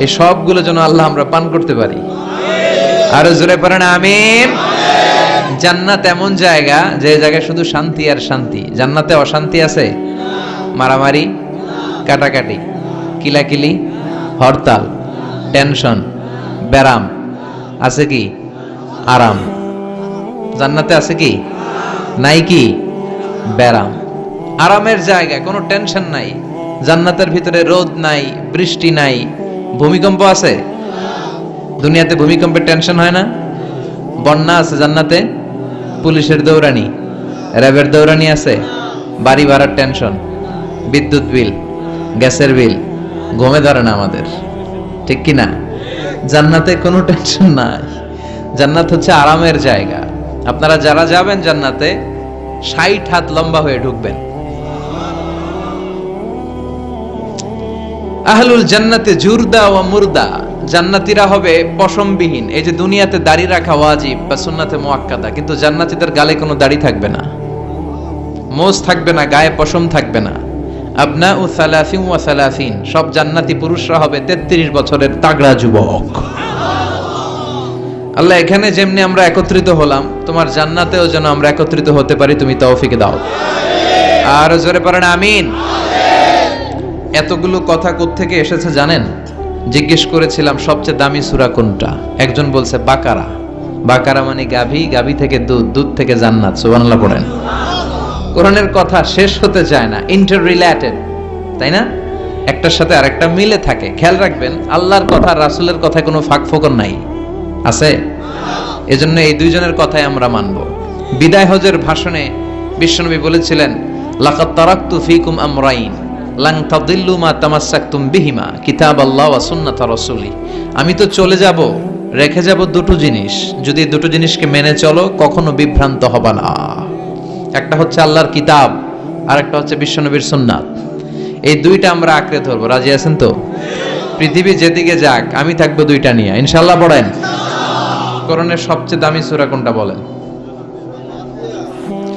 এই সবগুলো যেন আল্লাহ আমরা পান করতে পারি। আরো জোরে পড়েন আমিন। জান্নাত এমন জায়গা, যে জায়গায় শুধু শান্তি আর শান্তি। জান্নাতে অশান্তি আছে? মারামারি, কাটাকাটি, কিলাকিলি, হরতাল, টেনশন, ব্যারাম আছে কি? আরাম। জান্নাতে আছে কি? নাই কি? ব্যারাম। আরামের জায়গা, কোনো টেনশন নাই। জান্নাতের ভিতরে রোদ নাই, বৃষ্টি নাই, ভূমিকম্প আছে? দুনিয়াতে ভূমিকম্পের টেনশন হয় না? বন্যা আছে জান্নাতে? পুলিশের দৌড়ানি, র্যাবের দৌড়ানি আছে? বাড়ি ভাড়ার টেনশন, বিদ্যুৎ বিল, গ্যাসের বিল, ঘুমে ধরে না আমাদের, ঠিক কি না? জান্নাতে কোনো টেনশন নাই। জান্নাত হচ্ছে আরামের জায়গা। আপনারা যারা যাবেন জান্নাতে 60 হাত লম্বা হয়ে ঢুকবেন। আহলুল জান্নাতে জুরদা ওয়া মুরদা, জান্নাতীরা হবে পশমবিহীন। এই যে দুনিয়াতে দাড়ি রাখা ওয়াজিব বা সুন্নাতে মুআক্কাদা, কিন্তু জান্নাতীদের গালে কোনো দাড়ি থাকবে না, মোজ থাকবে না, গায়ে পশম থাকবে না। আবনাউ সালাসিন ওয়া সালাসিন, সব জান্নাতি পুরুষরা হবে 33 বছরের তাগড়া যুবক। আল্লাহ, এখানে যেমনি আমরা একত্রিত হলাম, তোমার জান্নাতেও যেন আমরা একত্রিত হতে পারি, তুমি তৌফিক দাও। আর জোরে পড়েন আমিন। এতগুলো কথা কোত্থেকে এসেছে জানেন? জিজ্ঞেস করেছিলাম সবচেয়ে দামি সূরা কোনটা? একজন বলছে বাকারা। বাকারা মানে গাভী, গাভী থেকে দুধ, দুধ থেকে জান্নাত। সুবহানাল্লাহ পড়েন। কোরআনের কথা শেষ হতে চায় না, ইন্টার রিলেটেড, তাই না? একটার সাথে আরেকটা মিলে থাকে। খেয়াল রাখবেন, আল্লাহর কথা রাসূলের কথা কোনো ফাঁক ফোকর নাই, আছে? এজন্য এই দুইজনের কথাই আমরা মানব। বিদায় হজের ভাষণে বিশ্বনবী বলেছিলেন, লাকাদ তারাকতু ফীকুম আমরাইন লান তাদিল্লু মা তামাসসাকতুম বিহিমা কিতাবাল্লাহ ওয়া সুন্নাত রাসূলি। আমি তো চলে যাব, রেখে যাব দুটো জিনিস, যদি দুটো জিনিসকে মেনে চলো কখনো বিভ্রান্ত হবে না। একটা হচ্ছে আল্লাহর কিতাব, আর একটা হচ্ছে বিশ্বনবীর সুন্নাত। এই দুইটা আমরা আঁকড়ে ধরবো। রাজি আছেন তো? পৃথিবী যেদিকে যাক, আমি থাকবো দুইটা নিয়ে, ইনশাআল্লাহ। পড়েন। কোরআনের সবচেয়ে দামি সূরা কোনটা বলেন?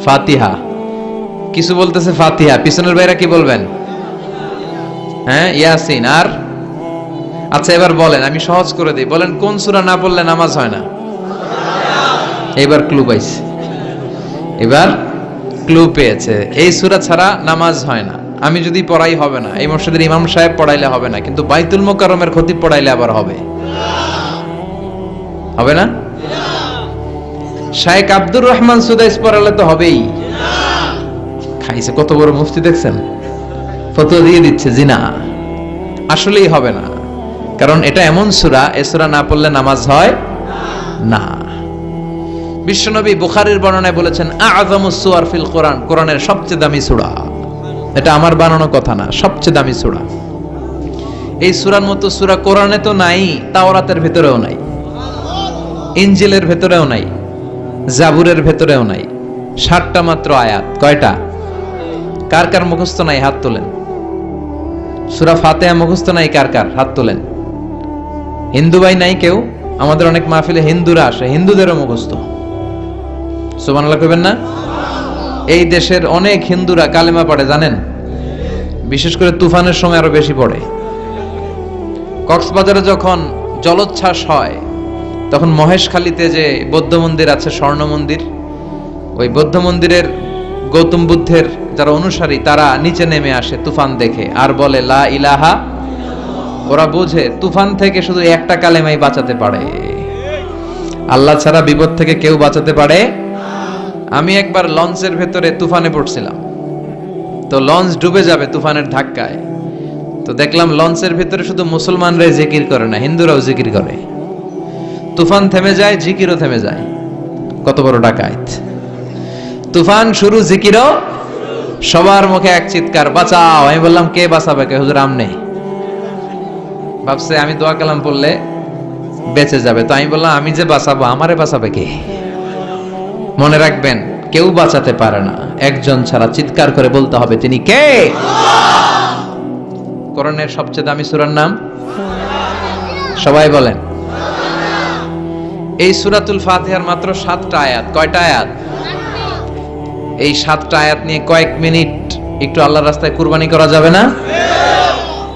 ফাতিহা। কিছু বলতেছে ফাতিহা, পিছনের বাইরা কি বলবেন? হ্যাঁ, ইয়াসিন। আর আচ্ছা, এবার বলেন, আমি সহজ করে দিই, বলেন কোন সূরা না পড়লে নামাজ হয় না? এবার ক্লু পাইছে, এবার ক্লু পেয়েছে। এই সূরা ছাড়া নামাজ হয় না। আমি যদি পড়াই হবে না, এই মসজিদের ইমাম সাহেব পড়াইলে হবে না, কিন্তু বাইতুল মুকাররমের খতিব পড়াইলে আবার হবে। হবে না? শাইখ আব্দুর রহমান সুদাইস পড়ালে তো হবেই। খাইছে কত বড় মুফতি দেখছেন, ফতোয়া দিয়ে দিচ্ছে জিনা। আসলেই হবে না, কারণ এটা এমন সূরা, এই সূরা না পড়লে নামাজ হয় না। বিশ্বনবী বুখারীর বর্ণনায় বলেছেন, আ'যামুস সুওয়ার ফিল কোরআন, কোরআনের সবচেয়ে দামি সূরা। এটা আমার বানানো কথা না, সবচেয়ে দামি সূরা। এই সূরার মতো সূরা কোরআনে তো নাই, তাওরাতের ভিতরেও নাই, ইনজিলের ভিতরেও নাই, জাবুরের ভিতরেও নাই। 60টা মাত্র আয়াত। কয়টা? কার কার মুখস্থ নাই হাত তোলেন? সূরা ফাতিহা মুখস্থ নাই কার কার? হাত তোলেন। হিন্দু ভাই নাই কেউ? আমাদের অনেক মাহফিলে হিন্দুরা আসে, হিন্দুদেরও মুখস্থ। সুবহানাল্লাহ কইবেন না? এই দেশের অনেক হিন্দুরা কালেমা পড়ে জানেন? বিশেষ করে তুফানের সময় আরো বেশি পড়ে। কক্সবাজারে যখন জলোচ্ছ্বাস হয়, তখন মহেশখালীতে যে বৌদ্ধ মন্দির আছে, স্বর্ণ মন্দির, ওই বৌদ্ধ মন্দিরের গৌতম বুদ্ধের যারা অনুসারী, তারা নিচে নেমে আসে তুফান দেখে, আর বলে লা ইলাহা। ওরা বোঝে তুফান থেকে শুধু একটা কালেমাই বাঁচাতে পারে, আল্লাহ ছাড়া বিপদ থেকে কেউ বাঁচাতে পারে। আমি একবার লঞ্চের ভেতরে তুফানে পড়ছিলাম, তো লঞ্চ ডুবে যাবে তুফানের ধাক্কায়। তো দেখলাম লঞ্চের ভিতরে শুধু মুসলমানরাই জিকির করে না, হিন্দুরাও জিকির করে। তুফান থেমে যায়, জিকিরও থেমে যায়। কত বড় ডাকাত! তুফান শুরু, জিকিরও। সবার মুখে এক চিৎকার, বাঁচাও। আমি বললাম, কে বাঁচাবে? কে? হুজুর আমনে। ভাবছে আমি দোয়া কালাম পড়লে বেঁচে যাবে, তো আমি বললাম, আমি যে বাঁচাবো, আমারে বাঁচাবে কে? মনে রাখবেন, কেউ বাঁচাতে পারে না, একজন ছাড়া। চিৎকার করে বলতে হবে, তিনি কে? কোরআনের সবচেয়ে দামি সূরার নাম সবাই বলেন। এই সূরাতুল ফাতিহার মাত্র 7টা আয়াত। কয়টা আয়াত? এই 7টা আয়াত নিয়ে কয়েক মিনিট একটু আল্লাহর রাস্তায় কুরবানি করা যাবে না?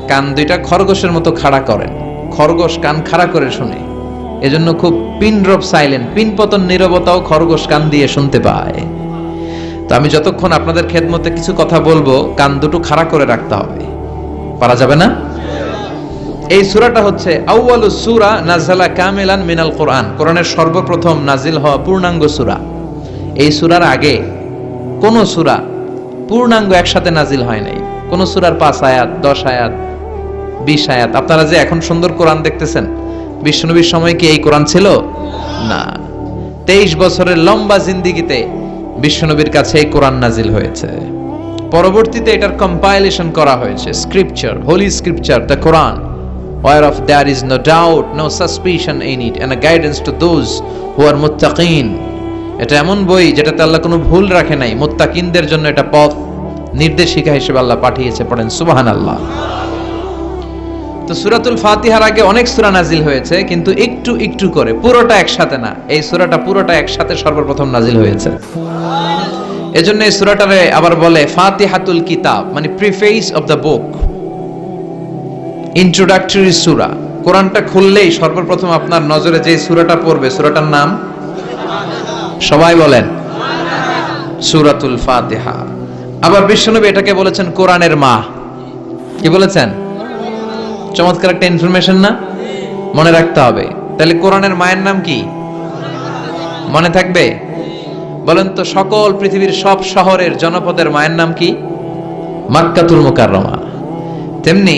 কান দুইটা খরগোশের মতো খাড়া করেন, খরগোশ কান খাড়া করে শুনে, এজন্য খুব পিন ড্রপ সাইলেন্ট, পিন পতন নীরবতাও খরগোশ কান দিয়ে শুনতে পায়। তো আমি যতক্ষণ আপনাদের খেদমতে কিছু কথা বলবো, কান দুটো খাড়া করে রাখতে হবে, পারা যাবে না। এই সূরাটা হচ্ছে আউয়ালুস সূরা নাযালা কামিলান মিনাল কোরআন, কোরআনের সর্বপ্রথম নাজিল হওয়া পূর্ণাঙ্গ সূরা। এই সূরার আগে কোন সূরা পূর্ণাঙ্গ একসাথে নাজিল হয় নাই। কোন সূরার 5 আয়াত, 10 আয়াত, 20 আয়াত। আপনারা যে এখন সুন্দর কোরআন দেখতেছেন, বিশ্বনবীর সময় কি এই কোরআন ছিল? না। 23 বছরের লম্বা জিন্দেগিতে বিশ্বনবীর কাছে এই কোরআন নাজিল হয়েছে। পরবর্তীতে এটার কম্পাইলেশন করা হয়েছে, scripture, holy scripture, the Quran, whereof there is no doubt, no suspicion in it, and a guidance to those who are muttaqin. এটা এমন বই যেটাতে আল্লাহ কোনো ভুল রাখে নাই, মুত্তাকিনদের জন্য এটা পথ নির্দেশিকা হিসেবে আল্লাহ পাঠিয়েছে। পড়েন সুবহানাল্লাহ। তো সূরাতুল ফাতিহার আগে অনেক সূরা নাজিল হয়েছে, কিন্তু একটু একটু করে, পুরোটা একসাথে না। এই সূরাটা পুরোটা একসাথে সর্বপ্রথম নাজিল হয়েছে। এজন্য এই সূরাটারে আবার বলে ফাতিহাতুল কিতাব, মানে preface of the book, introductory সূরা। কোরআনটা খুললেই সর্বপ্রথম আপনার নজরে যে সূরাটা পড়বে, সূরাটার নাম সবাই বলেন সূরাতুল ফাতিহা। আবার বিশ্বনবী এটাকে বলেছেন কোরআনের মা। কি বলেছেন? চমৎকার একটা ইনফরমেশন না? মনে রাখতে হবে। তাহলে কোরআনের মায়ের নাম কি মনে থাকবে? বলেন তো, সকল পৃথিবীর সব শহরের জনপদের মায়ের নাম কি? মক্কাতুল মুকাররমা। তেমনি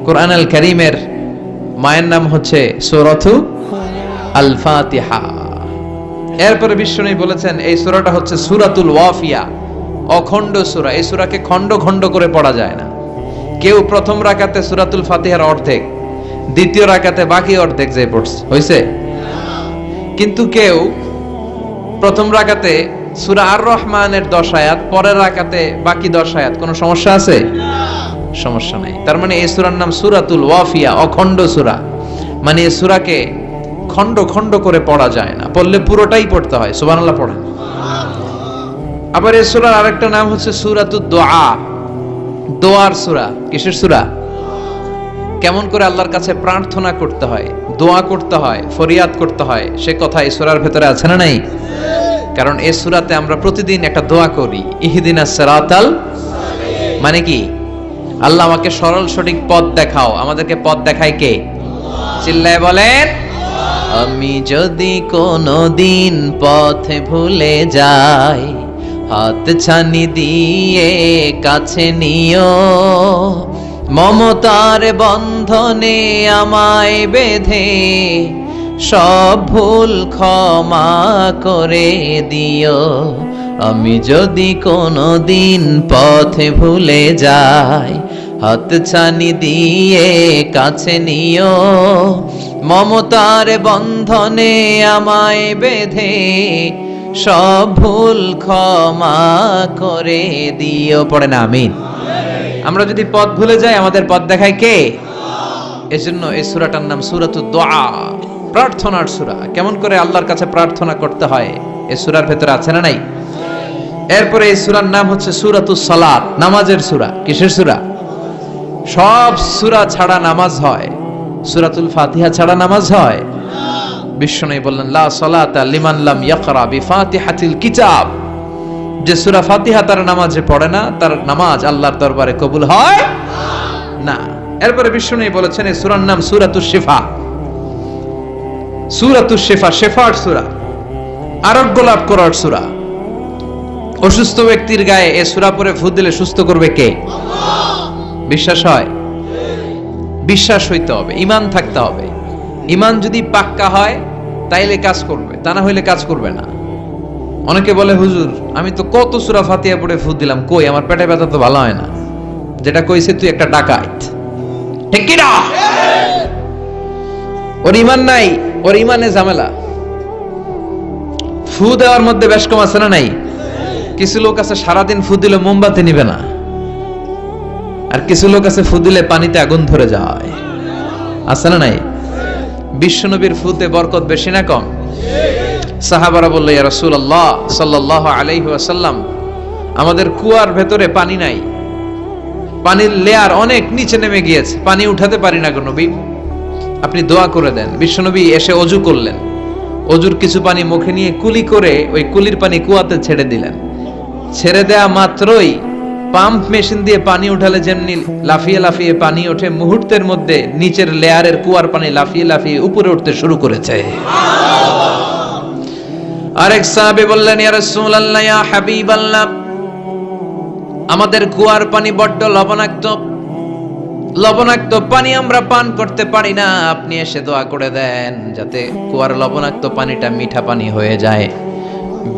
কোরআন আল কারীমের মায়ের নাম হচ্ছে সূরাতু আল ফাতিহা। এরপরে বিশ্বনবী বলেছেন এই সূরাটা হচ্ছে সূরাতুল ওয়াফিয়া, অখণ্ড সূরা। এই সূরাকে খণ্ড খণ্ড করে পড়া যায় না। কেউ প্রথম রাকাতে সূরাতুল ফাতিহার অর্ধেক, দ্বিতীয় রাকাতে বাকি অর্ধেক যে পড়ছে হইছে। কিন্তু কেউ প্রথম রাকাতে সূরা আর রহমানের 10 আয়াত, পরের রাকাতে বাকি 10 আয়াত। কোনো সমস্যা আছে? সমস্যা নাই। তার মানে এই সূরার নাম সূরাতুল ওয়াফিয়া, অখণ্ড সূরা। মানে এই সূরাকে খণ্ড খণ্ড করে পড়া যায় না, পড়লে পুরোটাই পড়তে হয়। সুবহানাল্লাহ পড়েন। আবার এই সূরার আরেকটা নাম হচ্ছে সূরাতুদ দুআ, দোয়ার সূরা। কিসের সূরা? কেমন করে আল্লাহর কাছে প্রার্থনা করতে হয়, দোয়া করতে হয়, ফরিয়াদ করতে হয়, সে কথা এই সূরার ভেতরে আছে না নাই? কারণ এই সূরাতে আমরা প্রতিদিন একটা দোয়া করি, ইহদিনাস সিরাতাল, মানে কি? আল্লাহ আমাকে সরল সঠিক পথ দেখাও। আমাদেরকে পথ দেখায় কে? চিল্লায় বলেন। আমি যদি কোনদিন পথে ভুলে যাই, হাত ছানি দিয়ে কাছে নিও, মমতার বন্ধনে আমায় বেঁধে সব ভুল ক্ষমা করে দিও। আমি যদি কোনদিন পথে ভুলে যাই, হাত ছানি দিয়ে কাছে নিও, মমতার বন্ধনে আমায় বেঁধে সব ভুল ক্ষমা করে দিও। পড়েন আমিন। আমরা যদি পথ ভুলে যাই, আমাদের পথ দেখায় কে? এজন্য এই সূরাটার নাম সূরাতুদ দুআ, প্রার্থনার সূরা। কেমন করে আল্লাহর কাছে প্রার্থনা করতে হয় এই সূরার ভেতরে আছে না নাই? এরপরে এই সূরার নাম হচ্ছে সূরাতুস সালাত, নামাজের সূরা। কিসের সূরা? সব সূরা ছাড়া নামাজ হয়, সূরাতুল ফাতিহা ছাড়া নামাজ হয়? বিশ্বনবী বললেন লা সালাতা লিমান লাম ইয়াকরা বিফাতিহাতিল কিতাব। যে সূরা ফাতিহা তার নামাজে পড়ে না, তার নামাজ আল্লাহর দরবারে কবুল হয় না। এরপরে বিশ্বনবী বলেছেন এই সূরার নাম সূরাতুশ শিফা। সূরাতুশ শিফা, শেফার সূরা, আরোগ্য লাভ করার সূরা। অসুস্থ ব্যক্তির গায়ে এই সূরা পড়ে ফু দিলে সুস্থ করবে কে? বিশ্বাস হয়? বিশ্বাস হইতে হবে, ঈমান থাকতে হবে। ঈমান যদি পাক্কা হয় তাইলে কাজ করবে, তা না হইলে কাজ করবে না। অনেকে বলে হুজুর আমি তো কত সূরা ফাতিহা পড়ে ফু দিলাম, কই আমার পেটে ব্যথা তো ভালো হয় না। যেটা কইছে তুই একটা ডাকাত, ঠিক কি না? ওর ঈমান নাই, ওর ঈমানে ঝামেলা। ফু দেওয়ার মধ্যে বেশ কম আছে না নাই? কিছু লোক আছে সারাদিন ফু দিলে মোমবাতি নিবে না, আর কিছু লোক আছে ফু দিলে পানিতে আগুন ধরে যায়, আছে না নাই? বিশ্বনবীর ফুতে বরকত বেশি না কম? সাহাবারা বলল ইয়া রাসূলুল্লাহ সাল্লাল্লাহু আলাইহি ওয়াসাল্লাম, আমাদের কুয়ার ভেতরে পানি নাই, পানির লেয়ার অনেক নিচে নেমে গিয়েছে, পানি উঠাতে পারি না গো নবী। আপনি দোয়া করে দেন। বিশ্বনবী এসে অজু করলেন, অজুর কিছু পানি মুখে নিয়ে কুলি করে ওই কুলির পানি কুয়াতে ছেড়ে দিলেন। ছেড়ে দেয়া মাত্রই পাম্প মেশিন দিয়ে পানি উঠালে যেমনি লাফিয়ে লাফিয়ে পানি ওঠে, মুহূর্তের মধ্যে নিচের লেয়ারের কুয়ার পানি লাফিয়ে লাফিয়ে উপরে উঠতে শুরু করেছে। আরেক সাহাবী বললেন, ইয়া রাসূলুল্লাহ, ইয়া হাবিবাল্লাহ, আমাদের কুয়ার পানি বড্ড লবণাক্ত, লবণাক্ত পানি আমরা পান করতে পারি না, আপনি এসে দোয়া করে দেন যাতে কুয়ার লবণাক্ত পানিটা মিঠা পানি হয়ে যায়।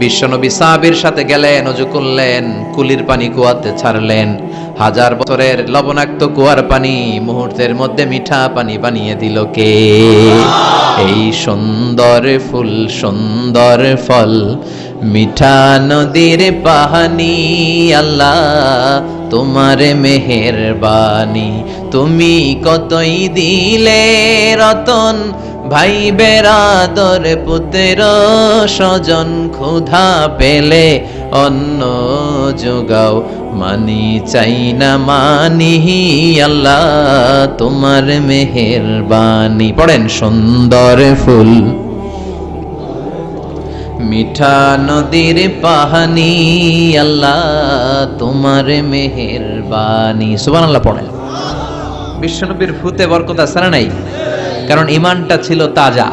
বিশ্বনবী সাহাবীর সাথে গেলেন, ওযু করলেন, কুলির পানি কুয়াতে ছাড়লেন। 1000 বছরের লবণাক্ত কুয়ার পানি মুহূর্তের মধ্যে মিঠা পানি বানিয়ে দিল কে? এই সুন্দর ফুল, সুন্দর ফল, মিঠা নদীর পানি, আল্লাহ তোমার মেহেরবানি। তুমি কতই দিলে রতন, ভাই বেরাদর পুত্র স্বজন, ক্ষুধা পেলে অন্ন যোগাও, মানি চাই না মানি, আল্লাহ তোমার মেহেরবানি। পড়েন, সুন্দর ফুল, মিঠা নদীর পানি, আল্লাহ তোমার মেহেরবানি। সুবহানাল্লাহ পড়েন। বিশ্বনবীর ফুতে বরকত আছে না নাই? কারণ ইমানটা ছিল তাজা।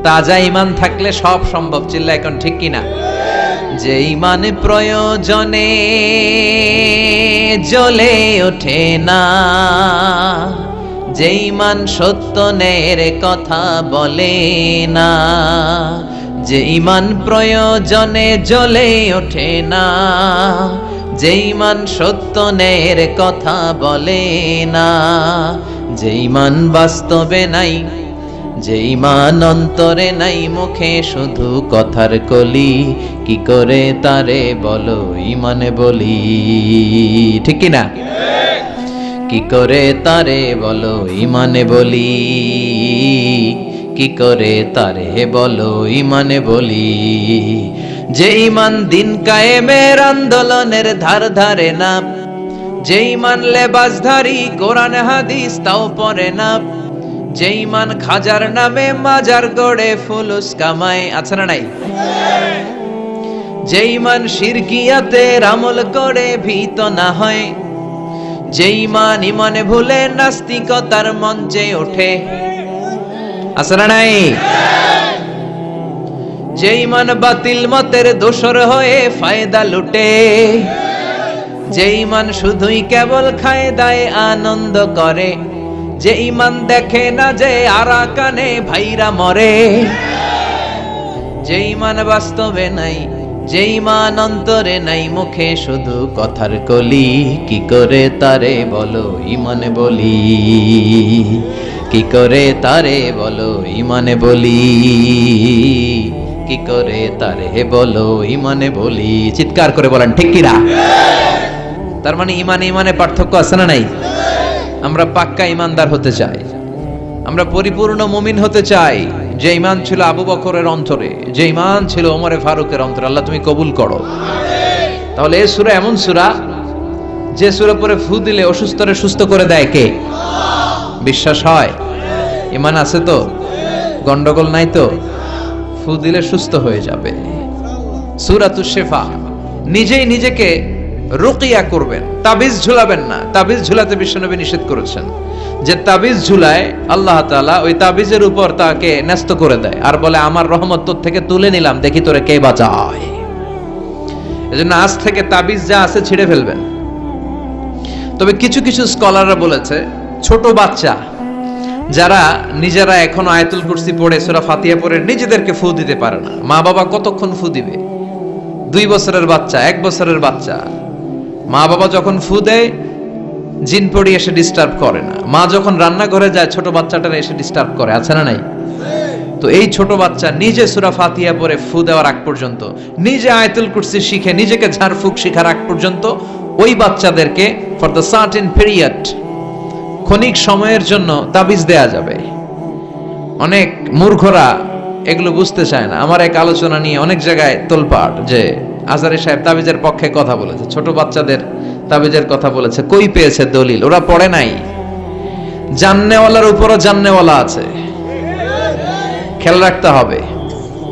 তাজা ইমান থাকলে সব সম্ভব। চিল্লা এখন ঠিক কিনা? যে ইমান প্রয়োজনে জ্বলে ওঠে না, যে ইমান সত্য ন্যায়ের কথা বলে না, যে ইমান প্রয়োজনে জ্বলে ওঠে না, যে ইমান সত্য ন্যায়ের কথা বলে না, যে ইমান বাস্তবে নাই, যে ইমান অন্তরে নাই, মুখে শুধু কথার কলি, কি করে তারে বলো ইমানে বলি? ঠিক কি না? কি করে তারে বলো ইমানে বলি? কি করে তারে বলো ইমানে বলি? যে ইমান দিন কায়েমের আন্দোলনের ধার ধারে না, যে ইমান লেবাসধারী কোরআন হাদিস তাও পড়ে না, যে ইমান খাজার নামে মাজার গড়ে ফুলুস কামায়, আছে না নাই? যে ইমান শিরকিয়াতের আমল করে ভীত না হয়, যে ইমান ইমানে ভুলে নাস্তিকতার মঞ্চে ওঠে, আছে না নাই? যে ইমান বাতিল মতের দোসর হয়ে ফায়দা লুটে, যে ইমান শুধুই কেবল খায় দায় আনন্দ করে, যে ইমান দেখে না যে আরাকানে ভাইরা মরে, যে ইমান বাস্তবে নাই, যে ইমান অন্তরে নাই, মুখে শুধু কথার কলি, কি করে তারে বলো ইমানে বলি? কি করে তারে বলো ইমানে বলি? কি করে তারে বলো ইমানে বলি? চিৎকার করে বলেন ঠিক কিনা? তার মানে ইমানে ইমানে পার্থক্য আছে না নাই? আমরা পাক্কা ইমানদার হতে চাই, আমরা পরিপূর্ণ মুমিন হতে চাই। যে ইমান ছিল আবু বকরের অন্তরে, যে ইমান ছিল ওমরে ফারুকের অন্তরে, আল্লাহ তুমি কবুল করো। তাহলে এই সূরা এমন সূরা যে সূরা পরে ফু দিলে অসুস্থরে সুস্থ করে দেয় কে? বিশ্বাস হয়? ইমান আছে তো? গন্ডগোল নাই তো? ফু দিলে সুস্থ হয়ে যাবে। সূরাতুশ শিফা। নিজেই নিজেকে রুকিয়া করবেন, তাবিজ ঝুলাবেন না। তাবিজ ঝুলাতে বিশ্বনবী নিষেধ করেছেন। যে তাবিজ ঝুলায় আল্লাহ তাআলা ওই তাবিজের উপর তাকে ন্যস্ত করে দেয় আর বলে আমার রহমত তোর থেকে তুলে নিলাম, দেখি তোরে কে বাঁচায়। এজন্য আজ থেকে তাবিজ যা আছে ছিঁড়ে ফেলবেন। তবে কিছু কিছু স্কলাররা বলেছে ছোট বাচ্চা যারা নিজেরা এখনো আয়াতুল কুরসি পড়ে সূরা ফাতিহা পড়ে নিজেদেরকে ফু দিতে পারে না, মা বাবা কতক্ষণ ফু দিবে? 2 বছরের বাচ্চা, 1 বছরের বাচ্চা, মা বাবা যখন ফু দেয় জিন পড়ি এসে ডিস্টার্ব করে না। মা যখন রান্নাঘরে যায় ছোট বাচ্চাটারা এসে ডিস্টার্ব করে, আছে না নাই? তো এই ছোট বাচ্চা নিজে সূরা ফাতিহা পড়ে ফু দেওয়ার আগ পর্যন্ত, নিজে আয়াতুল কুরসি শিখে নিজেকে ঝাড়ফুঁক শিখার আগ পর্যন্ত ওই বাচ্চাদেরকে ফর দ্য সার্টেন পিরিয়ড, ক্ষণিক সময়ের জন্য তাবিজ দেয়া যাবে। অনেক মূর্খরা এগুলো বুঝতে চায় না। আমার এক আলোচনা নিয়ে অনেক জায়গায় তোলপাড় যে আজহারী সাহেব তাবিজের পক্ষে কথা বলেছে, ছোট বাচ্চাদের তাবিজের কথা বলেছে, কই পেয়েছে দলিল? ওরা পড়ে নাই। জান্নেওয়ালার উপরও জান্নেওয়ালা আছে, খেয়াল রাখতে হবে।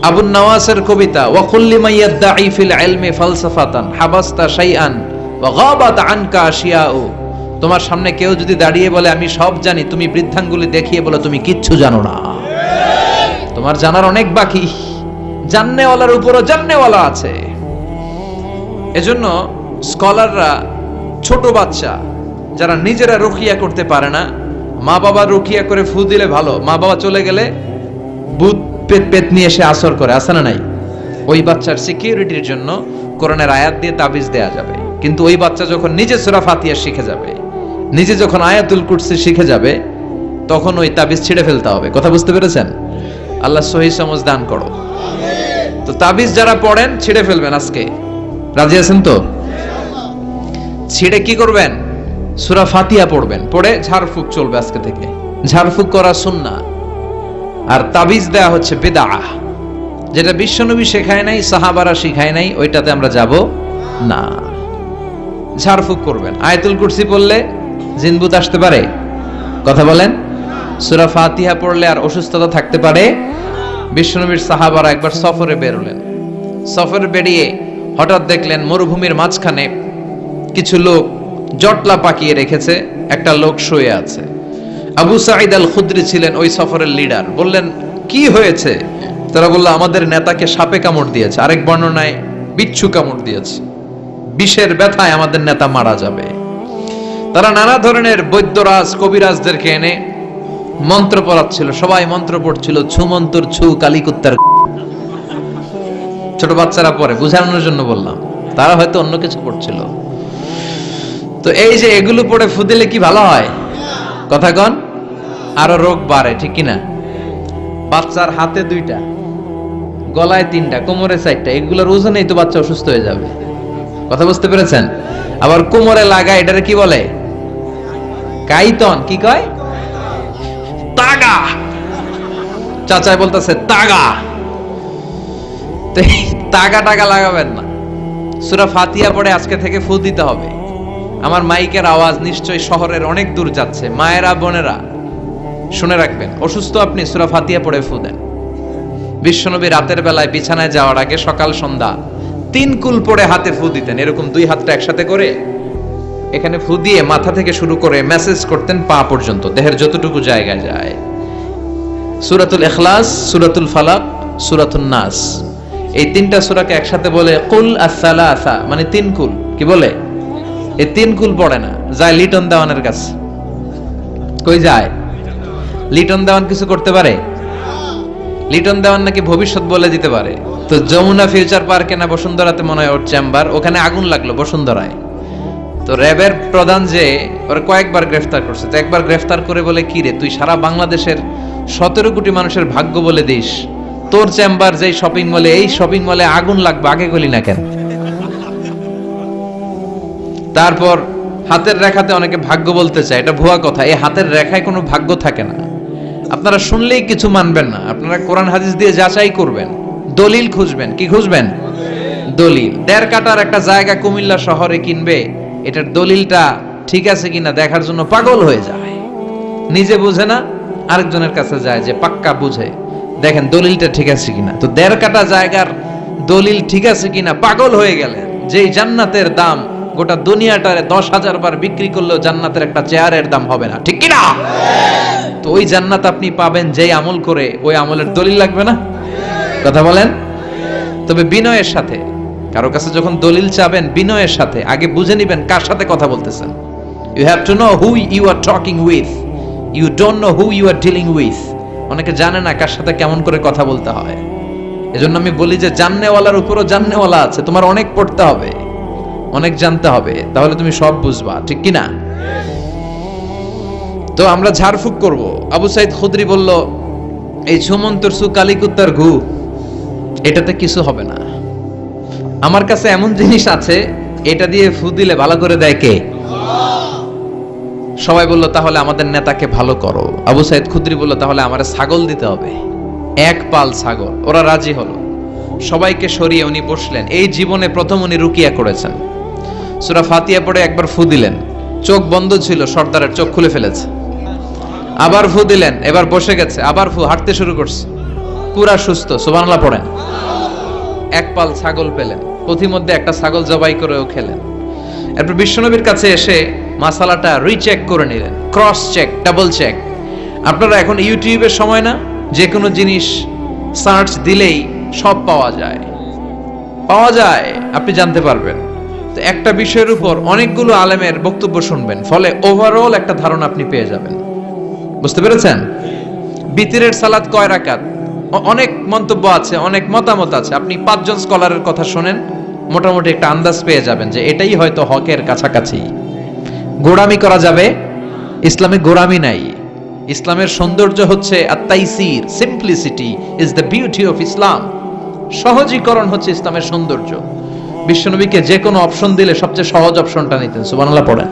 আবু নওয়াসের কবিতা, ওয়া কুল্লি মান ইয়াদঈ ফিল ইলমি ফালসাফাতান হাবাসতা শাইআন ওয়া গাবাত আনকা আশিয়াউ। তোমার সামনে কেউ যদি দাঁড়িয়ে বলে আমি সব জানি, তুমি বৃদ্ধাঙ্গুলি দেখিয়ে বলো তুমি কিচ্ছু জানো না, তোমার জানার অনেক বাকি। জান্নেওয়ালার উপরও জান্নেওয়ালা আছে। এজন্য স্কলাররা ছোট বাচ্চা যারা নিজেরা রুকিয়া করতে পারে না, মা বাবা রুকিয়া করে ফু দিলে ভালো, মা বাবা চলে গেলে ভূত পেত নিয়ে এসে আসর করে, আছে না নাই? ওই বাচ্চার সিকিউরিটির জন্য কোরআনের আয়াত দিয়ে তাবিজ দেয়া যাবে। কিন্তু ওই বাচ্চা যখন নিজে সূরা ফাতিহা শিখে যাবে, নিজে যখন আয়াতুল কুরসি শিখে যাবে, তখন ওই তাবিজ ছিঁড়ে ফেলতে হবে। কথা বুঝতে পেরেছেন? আল্লাহ সহিহ সমঝ দান করো। তো তাবিজ যারা পড়েন ছিঁড়ে ফেলবেন আজকে, রাজি আছেন তো? ছিঁড়ে কি করবেন? সূরা ফাতিহা পড়বেন, পড়ে ঝাড়ফুঁক চলবে আজকে থেকে। ঝাড়ফুঁক করা সুন্নাহ। আর তাবিজ দেয়া হচ্ছে বিদআহ, যেটা বিশ্বনবী শেখায় নাই, সাহাবারা শিখায় নাই, ওইটাতে আমরা যাব না। ঝাড়ফুঁক করবেন। আয়াতুল কুরসি পড়লে জিনভূত আসতে পারে? কথা বলেন। সূরা ফাতিহা পড়লে আর অসুস্থতা থাকতে পারে? বিশ্বনবীর সাহাবারা একবার সফরে বেরোলেন, সফরে বেরিয়ে হঠাৎ দেখলেন মরুভূমির মাঝখানে কিছু লোক জটলা পাকিয়ে রেখেছে, একটা লোক শুয়ে আছে। আবু সাঈদ আল খুদরি ছিলেন ওই সফরের লিডার। বললেন কি হয়েছে? তারা বলল আমাদের নেতাকে সাপে কামড় দিয়েছে, আরেক বর্ণনায় বিচ্ছু কামড় দিয়েছে, বিষের ব্যথায় আমাদের নেতা মারা যাবে। তারা নানা ধরনের বৈদ্যরাজ কবিরাজদেরকে এনে মন্ত্র পড়াচ্ছিল, সবাই মন্ত্র পড়ছিল, ছু মন্তর ছু কালিকুত্তার। ছোট বাচ্চারা পড়ে, বুঝানোর জন্য বললাম, তারা হয়তো অন্য কিছু পড়ছিল। তো এই যে এগুলো পড়ে ফু দিলে কি ভালো হয়? কথা কন, আরো রোগ বাড়ে, ঠিক কিনা? বাচ্চার হাতে 2টা, গলায় 3টা, কোমরে 4টা, এগুলোর ওজনেই তো বাচ্চা অসুস্থ হয়ে যাবে। কথা বুঝতে পেরেছেন? আবার কোমরে লাগায়, এটারে কি বলে? কাইতন। কি কয়? তাগা। চাচাই বলতেছে তাগা। তাগা টাগা লাগাবেন না। সূরা ফাতিহা পড়ে আজকে থেকে ফু দিতে হবে। আমার মাইকের আওয়াজ নিশ্চয়ই শহরের অনেক দূর যাচ্ছে, মায়েরা বোনেরা শুনে রাখবেন, অসুস্থ আপনি সূরা ফাতিহা পড়ে ফু দেন। বিশ্বনবী রাতের বেলায় বিছানায় যাওয়ার আগে সকাল সন্ধ্যা 3 কুল পড়ে হাতে ফু দিতেন, এরকম 2 হাতটা একসাথে করে এখানে ফু দিয়ে মাথা থেকে শুরু করে মেসেজ করতেন পা পর্যন্ত, দেহের যতটুকু জায়গায় যায়। সূরাতুল ইখলাস, সূরাতুল ফালাক, সূরাতুন নাস, এই 3টা সূরাকে একসাথে বলে কুল আস-সালাসা, মানে 3 কুল। কি বলে? এই 3 কুল পড়ে না, যায় লিটন দেওয়ানের কাছে। কই যায়? লিটন দেওয়ান কিছু করতে পারে? লিটন দেওয়ান নাকি ভবিষ্যৎ বলে দিতে পারে। তো যমুনা ফিউচার পার্কে না বসুন্ধরাতে মনে হয় ওর চেম্বার, ওখানে আগুন লাগলো বসুন্ধরায়। তো র্যাবের প্রধান যে ওরা কয়েকবার গ্রেফতার করছে, তো একবার গ্রেফতার করে বলে কি রে, তুই সারা বাংলাদেশের 17 কোটি মানুষের ভাগ্য বলে দিস, তোর চেম্বার যেই শপিং মলে, এই শপিং মলে আগুন লাগবে, আগে গলি না কেন? তারপর হাতের রেখাতে অনেকে ভাগ্য বলতে চায়, এটা ভুয়া কথা। এই হাতের রেখায় কোনো ভাগ্য থাকে না। আপনারা শুনলেই কিছু মানবেন না, আপনারা কোরআন হাদিস দিয়ে যাচাই করবেন, দলিল খুঁজবেন। কি খুঁজবেন? দলিল। 1.5 কাঠার একটা জায়গা কুমিল্লা শহরে কিনবে, এটার দলিলটা ঠিক আছে কিনা দেখার জন্য পাগল হয়ে যায়। নিজে বুঝে না, আরেকজনের কাছে যায় যে পাক্কা বুঝে, দেখেন দলিলটা ঠিক আছে কিনা। তো 1.5 কাঠা জায়গার দলিল ঠিক আছে কিনা পাগল হয়ে গেলেন। যেই জান্নাতের দাম গোটা দুনিয়াটারে 10,000 বার বিক্রি করলেও জান্নাতের একটা চেয়ারের দাম হবে না, ঠিক কিনা? তো ওই জান্নাত আপনি পাবেন যেই আমল করে, ওই আমলের দলিল লাগবে না? কথা বলেন। তবে বিনয়ের সাথে, কারো কাছে যখন দলিল চাবেন বিনয়ের সাথে আগে বুঝে নেবেন কার সাথে কথা বলতেছেন। You have to know who you are talking with, you don't know who you are dealing with. অনেকে জানে না কার সাথে কেমন করে কথা বলতে হয়। এজন্য আমি বলি যে জাননেওয়ালার উপরও জাননেওয়ালা আছে, তোমার অনেক পড়তে হবে, অনেক জানতে হবে, তাহলে তুমি সব বুঝবা, ঠিক কিনা? তো আমরা ঝাড়ফুঁক করব। আবু সাইদ খুদরি বলল এই ঝুমন্তর সু কালিকুত্তার ঘু, এটাতে কিছু হবে না। আমার কাছে এমন জিনিস আছে, এটা দিয়ে ফু দিলে ভালো করে দেয় কে? সবাই বলল তাহলে আমাদের নেতাকে ভালো করো। আবু সাইদ খুদরি বলল তাহলে আমারে ছাগল দিতে হবে, 1 পাল ছাগল। ওরা রাজি হলো। সবাইকে সরিয়ে উনি বসলেন। এই জীবনে প্রথম উনি রুকিয়া করেছেন। সূরা ফাতিহা পড়ে একবার ফু দিলেন, চোখ বন্ধ ছিল, সর্দারের চোখ খুলে ফেলেছে। আবার ফু দিলেন, এবার বসে গেছে, আবার ফু, হাঁটতে শুরু করছে, পুরা সুস্থ। সুবহানাল্লাহ পড়েন। এক পাল ছাগল পেলেন, পথিমধ্যে একটা ছাগল জবাই করেও খেলেন। এরপর বিশ্বনবীর কাছে এসে মাসালাটা রিচেক করে নিলেন, ক্রস চেক, ডাবল চেক। আপনারা এখন ইউটিউবের সময় না, যে কোনো জিনিস সার্চ দিলেই সব পাওয়া যায়, আপনি জানতে পারবেন। তো একটা বিষয়ের উপর অনেকগুলো আলেমের বক্তব্য শুনবেন, ফলে ওভারঅল একটা ধারণা আপনি পেয়ে যাবেন। বুঝতে পেরেছেন? বিতিরের সালাত কয় রাকাত, অনেক মন্তব্য আছে, অনেক মতামত আছে। আপনি 5 জন স্কলারের কথা শুনেন, মোটামুটি একটা আন্দাজ পেয়ে যাবেন যে এটাই হয়তো হকের কাছাকাছি। গোড়ামি করা যাবে? ইসলামে গোড়ামি নাই। ইসলামের সৌন্দর্য হচ্ছে আত-তাইসির, simplicity is the beauty of Islam. সহজীকরণ হচ্ছে ইসলামের সৌন্দর্য। বিশ্বনবীকে যে কোনো অপশন দিলে সবচেয়ে সহজ অপশনটা নিতেন। সুবহানাল্লাহ পড়েন।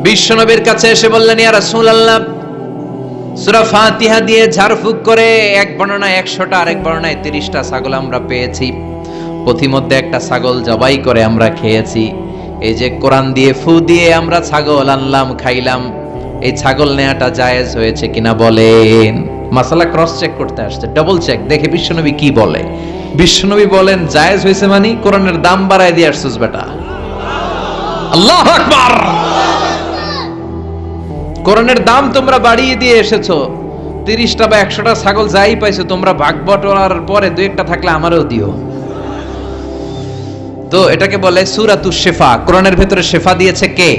বিশ্বনবীর কাছে এসে বললেন, ইয়া রাসূলুল্লাহ, সূরা ফাতিহা দিয়ে ঝাড়ফুঁক করে এক বর্ণনায় 100টা, আরেক বর্ণনায় 30টা ছাগল আমরা পেয়েছি। পথিমধ্যে একটা ছাগল জবাই করে আমরা খেয়েছি। এই যে কোরআন দিয়ে ফু দিয়ে আমরা ছাগল আনলাম, খাইলাম, এই ছাগল নেয়াটা জায়েজ হয়েছে কিনা বলেন। মাসালা ক্রস চেক করতে আসছে, ডাবল চেক, দেখে বিশ্বনবী কি বলে। বিশ্বনবী বলেন জায়েজ হয়েছে মানে কোরআনের দাম বাড়ায় দিয়ে আসছিস বেটা। আল্লাহু আকবার। কোরআনের দাম তোমরা বাড়িয়ে দিয়ে এসেছো। 30টা বা 100টা ছাগল যাই পাইছো তোমরা, ভাগ বটোয়ারার পরে 2-1টা থাকলে আমারও দিও। তো এটাকে বলে সূরাতুশ শিফা। কোরআনের ভেতরে শিফা দিয়েছে কে?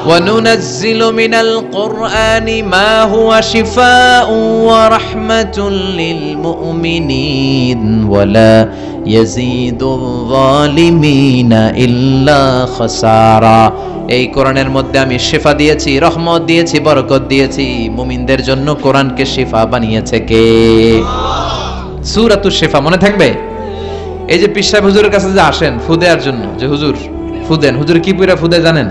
ওয়ানুনাজ্জিলু মিনাল কুরআনি মা হুয়া শিফাউন ওয়া রাহমাতুল লিল মুমিনিন ওয়ালা ইয়াজিদুল যালিমিনা ইল্লা খাসারা। এই কোরআনের মধ্যে আমি শিফা দিয়েছি, রহমত দিয়েছি, বরকত দিয়েছি। মুমিনদের জন্য কোরআনকে শিফা বানিয়েছে কে? সূরাতুশ শিফা মনে থাকবে? এই যে পীর সাহেব হুজুরের কাছে যে আসেন ফু দেওয়ার জন্য, যে হুজুর ফু দেন, হুজুর কি পড়ে ফু দেয় জানেন?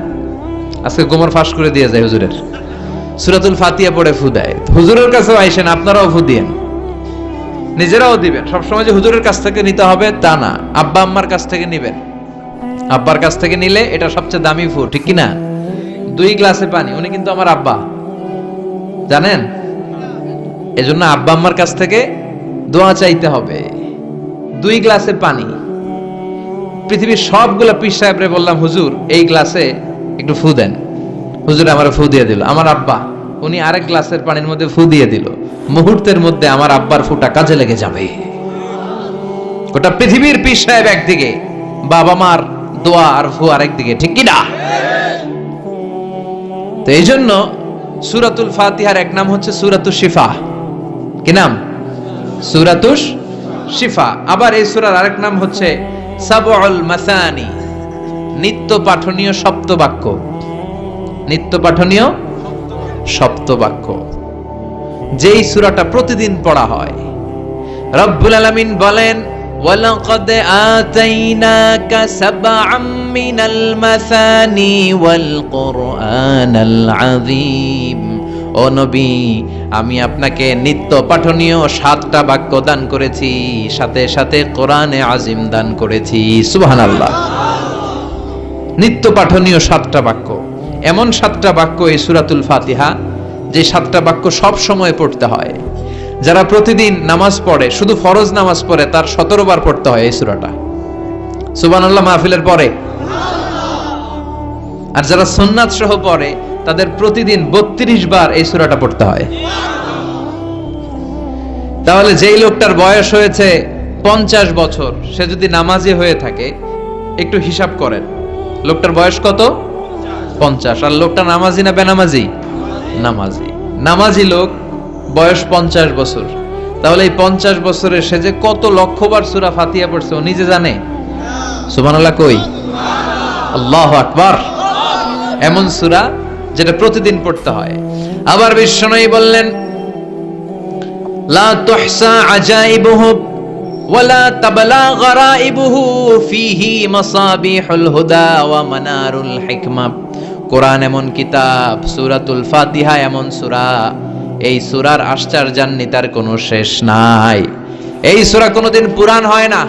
আজকে গোমর ফাঁস করে দিয়ে যায় হুজুরের, সূরাতুল ফাতিহা পড়ে ফু দেয়। হুজুরের কাছেও আইসেন, আপনারাও ফু দিয়েন, নিজেরাও দিবেন। সবসময় যে হুজুরের কাছ থেকে নিতে হবে তা না, আব্বা আম্মার কাছ থেকে নিবেন। আব্বার কাছ থেকে নিলে এটা সবচেয়ে দামি ফু, ঠিক কিনা? 2 গ্লাসে পানি, উনি কিন্তু আমার আব্বা, জানেন? এজন্য আব্বা আম্মার কাছ থেকে দোয়া চাইতে হবে। 2 গ্লাসে পানি। পৃথিবীর সবগুলা পীর সাহেবরে বললাম, হুজুর এই গ্লাসে একটু ফু দেন। হুজুর আমার ফু দিয়ে দিল। আমার আব্বা, উনি আরেক গ্লাসের পানির মধ্যে ফু দিয়ে দিল। মুহূর্তের মধ্যে আমার আব্বার ফুটা কাজে লেগে যাবে। গোটা পৃথিবীর পীর সাহেব একদিকে, বাবা মার দোয়া আর ফু আরেকদিকে, ঠিক কি না? তো এই জন্য সূরাতুল ফাতিহার এক নাম হচ্ছে সূরাতুশ শিফা। কি নাম? সূরাতুশ শিফা। আবার এই সূরার আরেক নাম হচ্ছে সাবউল মাসানি, নিত্য পাঠনীয় সপ্তবাক্য। নিত্য পাঠনীয় সপ্তবাক্য, যেই সূরাটা প্রতিদিন পড়া হয়। রব্বুল আলামিন বলেন, ওয়ালাকাদ আতাইনাকা সাবআম মিনাল মাসানি ওয়াল কুরআনাল আযীম। ও নবী, আমি আপনাকে নিত্য পাঠনীয় 7টা বাক্য দান করেছি, সাথে সাথে কোরআনে আজিম দান করেছি। সুবহানাল্লাহ। নিত্য পাঠনীয় 7টা বাক্য, এমন 7টা বাক্য এই সূরাতুল ফাতিহা, যে 7টা বাক্য সব সময় পড়তে হয়। যারা প্রতিদিন নামাজ পড়ে, শুধু ফরজ নামাজ পড়ে, তার 17 বার পড়তে হয় এই সূরাটা। সুবহানাল্লাহ মাহফিলের পরে। আর যারা সুন্নাত সহ পড়ে, তাদের প্রতিদিন 32 বার এই সূরাটা পড়তে হয়। তাহলে যেই লোকটার বয়স হয়েছে 50 বছর, সে যদি নামাজি হয়ে থাকে, একটু হিসাব করেন, লোকটার বয়স কত? 50। আর লোকটা নামাজি না বেনামাজি? নামাজি। নামাজি লোক, বয়স 50 বছর। তাহলে এই 50 বছরে সে যে কত লক্ষবার সূরা ফাতিহা পড়ছে ও নিজে জানে? সুবহানাল্লাহ কই? আল্লাহু আকবার। এমন সূরা যেটা প্রতিদিন পড়তে হয়। আবার বিশ্বনবী বললেন, লা তুহসা আজাইবুহু ওয়ালা তাবলা গরাইবুহু ফিহি মাসাবিহুল হুদা ওয়া মানারুল হিকমা। কোরআন এমন কিতাব, সূরাতুল ফাতিহা এমন সূরা, এই সূরার আশ্চর্যান্বিতার কোনো শেষ নাই। এই সূরা কোনোদিন পুরান হয় না।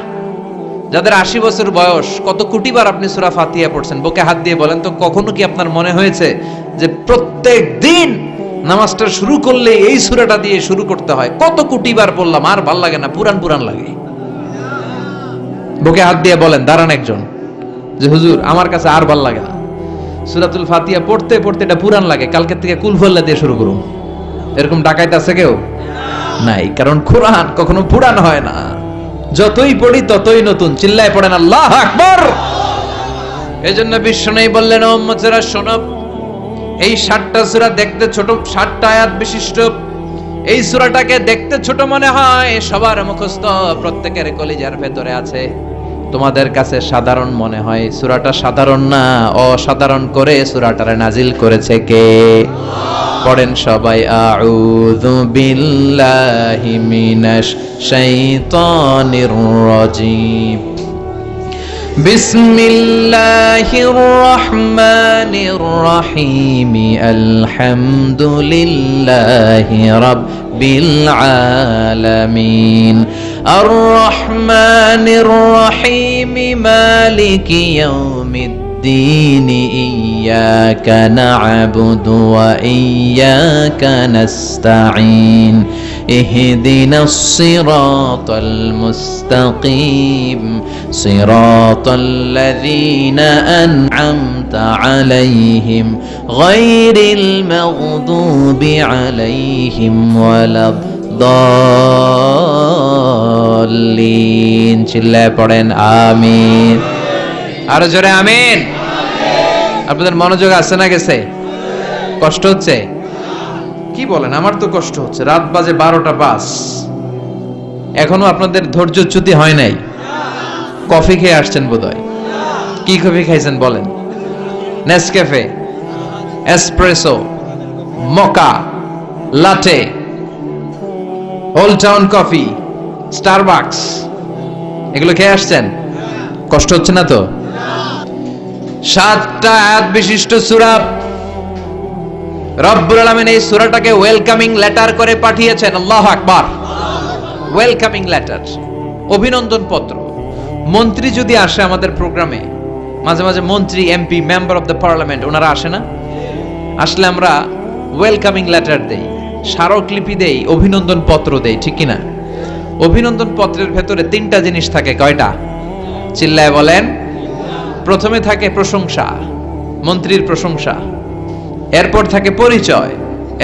যাদের 80 বছর বয়স, কত কোটিবার আপনি সূরা ফাতিহা পড়ছেন, বুকে হাত দিয়ে বলেন তো, কখনো কি আপনার মনে হয়েছে যে প্রত্যেক দিন নামাজটা শুরু করলে এই সূরাটা দিয়ে শুরু করতে হয়। কত কোটি বার পড়লাম, আর ভাল লাগে না, পুরান পুরান লাগে। বুকে হাত দিয়ে বলেন, দাঁড়ান একজন, যে হুজুর আমার কাছে আর ভাল লাগে না, সূরাতুল ফাতিহা পড়তে পড়তে এটা পুরান লাগে, কালকে থেকে কুল ফল্লা দিয়ে শুরু করুন। এরকম ডাকাইতে আছে কেউ? নাই, কারণ কোরআন কখনো পুরান হয় না, যতই পড়ি ততই নতুন। চিল্লায় পড়েন আল্লাহু আকবার। এজন্য বিশ্বনবী বললেন, ও উম্মতেরা শোনো, এই 60টা সূরা দেখতে ছোট, 60টা আয়াত বিশিষ্ট এই সূরাটাকে দেখতে ছোট মনে হয়, সবার মুখস্থ, প্রত্যেকের কলিজার ভেতরে আছে। তোমাদের কাছে সাধারণ মনে হয়, সূরাটা সাধারণ না, অসাধারণ করে সূরাটারে নাজিল করেছে কে? পড়েন সবাই, আউযু বিল্লাহি মিনাশ শাইতানির রাজীম, বিসমিল্লাহির রহমানির রহিম, আলহামদুলিল্লাহি রাব্বিল আলামিন, আর রহমানির রহিম, মালিকি ইয়াউমিদ্দিন, ইয়াকা না'বুদু ওয়া ইয়াকা নাস্তাঈন, ইহদিনাস সিরাতাল মুস্তাকিম, সিরাতাল্লাযীনা আন'আমতা আলাইহিম, গায়রিল মাগদুবি আলাইহিম ওয়ালাদ-দাল্লিন। চিল্লায় পড়েন আমিন। আরো জোরে আমিন। আপনাদের মনোযোগ আছে না গেছে? কষ্ট হচ্ছে? কি বলেন? আমার তো কষ্ট হচ্ছে। রাত বাজে 12টা বাস, এখনো আপনাদের ধৈর্যচ্যুতি হয় নাই। কফি খেয়ে আসছেন বোধহয়। কি কফি খাইছেন বলেন? নেসক্যাফে, এসপ্রেসো, মোকা, লাটে, ওল্ড টাউন কফি, স্টারবাকস, এগুলো খেয়ে আসছেন? কষ্ট হচ্ছে না তো? 7টা আয়াত বিশিষ্ট সূরা, রব্বুল আলামিন এই সূরাটাকে ওয়েলকামিং লেটার করে পাঠিয়েছেন। আল্লাহু আকবার। ওয়েলকামিং লেটার, অভিনন্দন পত্র। মন্ত্রী যদি আসে আমাদের প্রোগ্রামে, মাঝে মাঝে মন্ত্রী, MP, member of the parliament, ওনারা আসে না? আসলে আমরা ওয়েলকামিং লেটার দেই, স্মারকলিপি দেই, অভিনন্দন পত্র দেই, ঠিক কিনা? অভিনন্দন পত্রের ভেতরে 3টা জিনিস থাকে। কয়টা? চিল্লায় বলেন। প্রথমে থাকে প্রশংসা, মন্ত্রীর প্রশংসা, এরপর থাকে পরিচয়,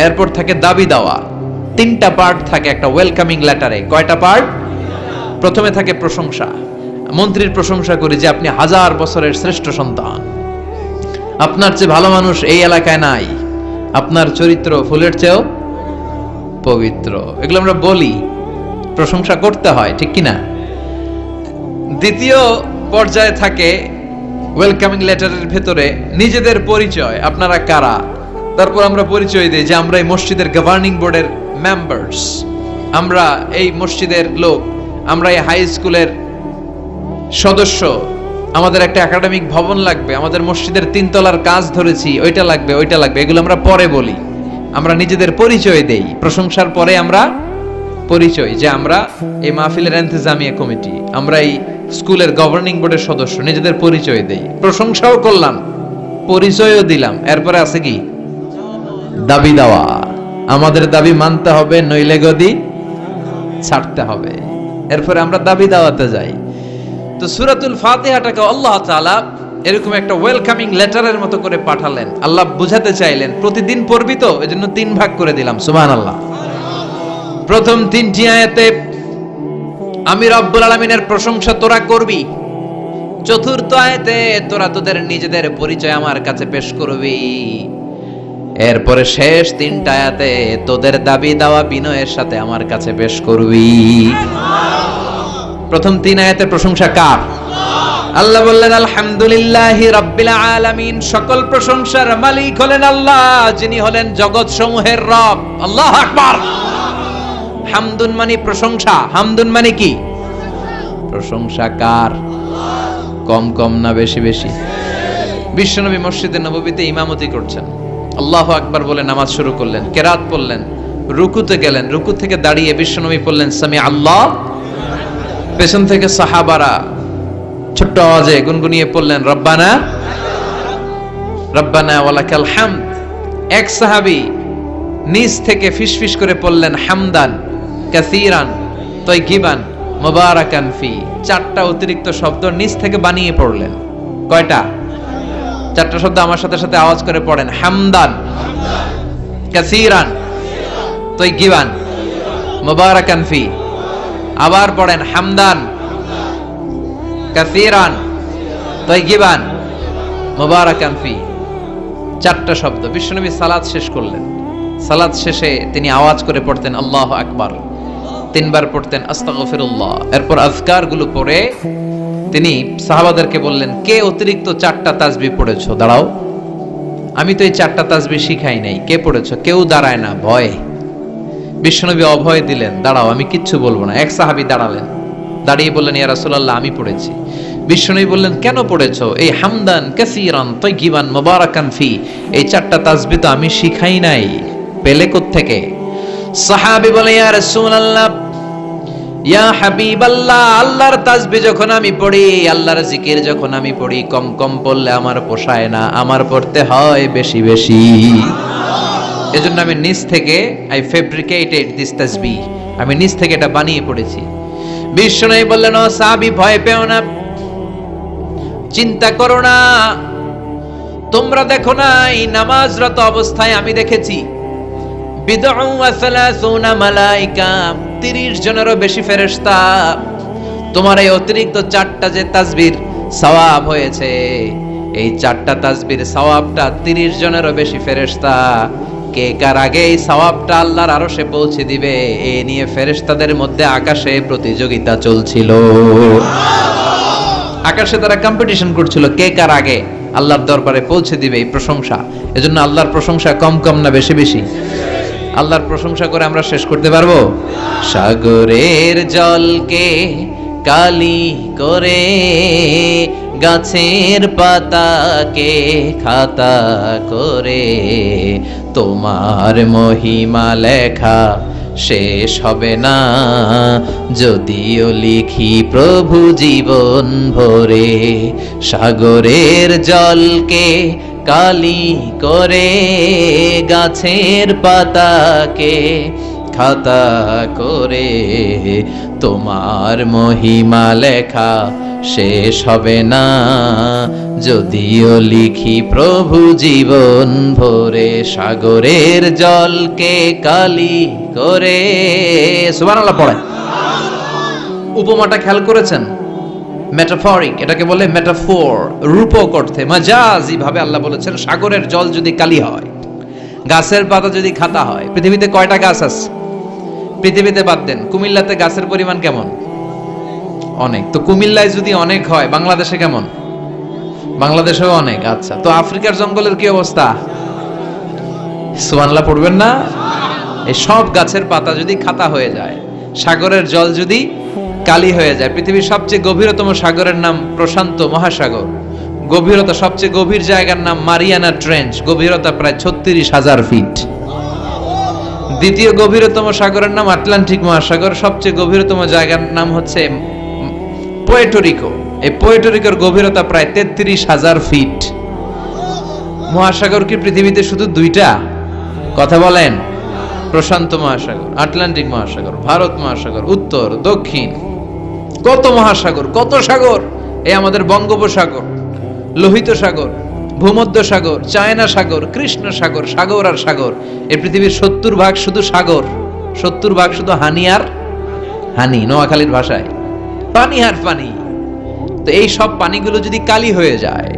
এরপর থাকে দাবি দেওয়া। 3টা পার্ট থাকে একটা ওয়েলকামিং লেটারে। কয়টা পার্ট? প্রথমে থাকে প্রশংসা, মন্ত্রীর প্রশংসা করি যে আপনি 1000 বছরের শ্রেষ্ঠ সন্তান, আপনার চেয়ে ভালো মানুষ এই এলাকায় নাই, আপনার চরিত্র ফুলের চেয়েও পবিত্র। এগুলো আমরা বলি, প্রশংসা করতে হয়, ঠিক কিনা? দ্বিতীয় পর্যায়ে থাকে ওয়েলকামিং লেটারের ভেতরে নিজেদের পরিচয়, আপনারা কারা। তারপর আমরা পরিচয় দিই যে আমরা এই মসজিদের গভর্নিং বোর্ডের মেম্বার্স, আমরা এই মসজিদের লোক, আমরা এই হাই স্কুলের সদস্য, আমাদের একটা একাডেমিক ভবন লাগবে, আমাদের মসজিদের 3 তলার কাজ ধরেছি, ওইটা লাগবে, ওইটা লাগবে। এগুলো আমরা পরে বলি, আমরা নিজেদের পরিচয় দেই। প্রশংসার পরে আমরা পরিচয়, যে আমরা এই মাহফিলের ইন্তেজামিয়া কমিটি, আমরা এই স্কুলের গভর্নিং বোর্ডের সদস্য, নিজেদের পরিচয় দেই। প্রশংসাও করলাম, পরিচয়ও দিলাম। এরপরে আছে কি? দাবি দেওয়া। আমাদের দাবি মানতে হবে, নইলে গদি ছাড়তে হবে। এরপরে আমরা দাবি দাওয়াতে যাই। তো সূরাতুল ফাতিহাটাকে আল্লাহ তাআলা এরকম একটা ওয়েলকামিং লেটারের মতো করে পাঠালেন। আল্লাহ বুঝাতে চাইলেন প্রতিদিন পড়বি তো, এজন্য 3 ভাগ করে দিলাম। সুবহানাল্লাহ। প্রথম 3টি আয়াতে আমি রব্বুল আলামিনের প্রশংসা তোরা করবি। চতুর্থ আয়াতে তোরা তোদের নিজেদের পরিচয় আমার কাছে পেশ করবি। এরপরে শেষ 3টা আয়াতে তোদের দাবি দাওয়া বিনয়ের সাথে আমার কাছে পেশ করবি। প্রথম 3 আয়াতের প্রশংসা কার? আল্লাহ বললেন আলহামদুলিল্লাহি রাব্বিল আলামিন, সকল প্রশংসার মালিক হলেন আল্লাহ, যিনি হলেন জগৎ সমূহের রব। আল্লাহু আকবার। হামদুন মানে প্রশংসা। হামদুন মানে কি? প্রশংসা কার? কম কম না বেশি বেশি? বিশ্বনবী মসজিদে নববীতে ইমামতি করছেন, আল্লাহু আকবার বলে নামাজ শুরু করলেন, কেরাত পড়লেন, রুকুতে গেলেন, রুকু থেকে দাঁড়িয়ে বিশ্বনবী পড়লেন সামি আল্লাহ। পেছন থেকে সাহাবারা ছোট্ট আওয়াজে গুনগুনিয়ে পড়লেন রব্বানা রব্বানা ওয়ালাকাল হামদ। এক সাহাবী নিজ থেকে ফিসফিস করে পড়লেন হামদান কাসীরান তাইয়িবান মুবারাকান ফি। চারটা অতিরিক্ত শব্দ নিজ থেকে বানিয়ে পড়লেন। কয়টা? চারটা শব্দ আমার সাথে সাথে আওয়াজ করে পড়েন। হামদান কাসীরান তাইয়িবান মুবারাকান ফি। আবার পড়েন হামদান কাসীরান তাইয়িবান মুবারাকান ফি। চারটা শব্দ। বিশ্বনবী সালাত শেষ করলেন। সালাত শেষে তিনি আওয়াজ করে পড়তেন আল্লাহু আকবার, তিনবার পড়তেন আস্তাগফিরুল্লাহ। এরপর আজকার গুলো পড়ে তিনি সাহাবাদেরকে বললেন, কে অতিরিক্ত চারটা তাসবিহ পড়েছো? দাঁড়াও, আমি তো এই চারটা তাসবিহ শিখাই নাই, কে পড়েছো? কেউ দাঁড়ায় না, ভয়। বিশ্বনবী অভয় দিলেন, দাঁড়াও, আমি কিচ্ছু বলবো না। এক সাহাবী দাঁড়ালেন, দাঁড়িয়ে বললেন, ইয়া রাসূলুল্লাহ, আমি পড়েছি। বিশ্বনবী বললেন, কেন পড়েছো? এই হামদান কাসীরান তাইয়িবান মুবারাকান ফি, এই চারটা তাসবিহ তো আমি শিখাই নাই, পেলে কোত্থেকে? সাহাবী বলে, ইয়া রাসূলুল্লাহ, ইয়া হাবিবাল্লাহ, আল্লাহর তাসবিহ যখন আমি পড়ি, আল্লাহর জিকির যখন আমি পড়ি, কম কম পড়লে আমার পোষায় না, আমার পড়তে হয় বেশি বেশি। এজন্য আমি নিজ থেকে আই ফেব্রিকেটেড দিস তাসবিহ, আমি নিজ থেকে এটা বানিয়ে পড়েছি। বিশ্বনবী বললেন, ও সাহাবী, ভয় পেও না, চিন্তা করো না। তোমরা দেখো না, এই নামাজরত অবস্থায় আমি দেখেছি বিদউ ওয়া সালাসুনা মালাইকা, 30 জনেরও বেশি ফেরেশতা। তোমার এই অতিরিক্ত চারটা যে তাসবির সওয়াব হয়েছে, এই চারটা তাসবির সওয়াবটা 30 জনেরও বেশি ফেরেশতা। কে কার আগে এই সওয়াবটা আল্লাহর আরশে পৌঁছে দিবে, এ নিয়ে ফেরেশতাদের মধ্যে আকাশে প্রতিযোগিতা চলছিল। আকাশে তারা কম্পিটিশন করছিল, কে কার আগে আল্লাহর দরবারে পৌঁছে দিবে এই প্রশংসা। এজন্য আল্লাহর প্রশংসা কম কম না বেশি বেশি? আল্লাহর প্রশংসা করে আমরা শেষ করতে পারবো? সাগরের জলকে কালি করে, গাছের পাতাকে খাতা করে, তোমার মহিমা লেখা শেষ হবে না, যদিও লিখি প্রভু জীবন ভরে। সাগরের জলকে কালি করে, গাছের পাতাকে খাতা করে, তোমার মহিমা লেখা শেষ হবে না, যদিও লিখি প্রভু জীবন ভরে। সাগরের জলকে কালি করে, সুবহানাল্লাহ পড়েন। উপমাটা খেয়াল করেছেন? মেটাফরিক, এটাকে বলে মেটাফোর, রূপক অর্থে, মাজাজি ভাবে আল্লাহ বলেছেন, সাগরের জল যদি কালি হয়, গাছের পাতা যদি খাতা হয়। পৃথিবীতে কয়টা গাছ আছে? পৃথিবীতে বাদ দেন, কুমিল্লাতে গাছের পরিমাণ কেমন? অনেক। তো কুমিল্লায় যদি অনেক হয়, বাংলাদেশে কেমন? বাংলাদেশেও অনেক। আচ্ছা, তো আফ্রিকার জঙ্গলের কি অবস্থা? সুবহানাল্লাহ পড়বেন না? এই সব গাছের পাতা যদি খাতা হয়ে যায়, সাগরের জল যদি কালি হয়ে যায়। পৃথিবীর সবচেয়ে গভীরতম সাগরের নাম প্রশান্ত মহাসাগর। গভীরতা, সবচেয়ে গভীর জায়গার নাম মারিয়ানা ট্রেঞ্চ, গভীরতা প্রায় 36,000 ফিট। দ্বিতীয় গভীরতম সাগরের নাম আটলান্টিক মহাসাগর। সবচেয়ে গভীরতম জায়গার নাম হচ্ছে পুয়ের্টো। এই পুয়ের্টো গভীরতা প্রায় 33,000 ফিট। মহাসাগর কি পৃথিবীতে শুধু দুইটা? কথা বলেন। প্রশান্ত মহাসাগর, আটলান্টিক মহাসাগর, ভারত মহাসাগর, উত্তর দক্ষিণ, কত মহাসাগর, কত সাগর। এই আমাদের বঙ্গোপসাগর, লোহিত সাগর, ভূমধ্য সাগর, চায়না সাগর, কৃষ্ণ সাগর, সাগর আর সাগর। এই পৃথিবীর 70% শুধু সাগর, 70% শুধু হানি আর হানি, নোয়াখালীর ভাষায় পানি আর পানি। তো এই সব পানিগুলো যদি কালি হয়ে যায়,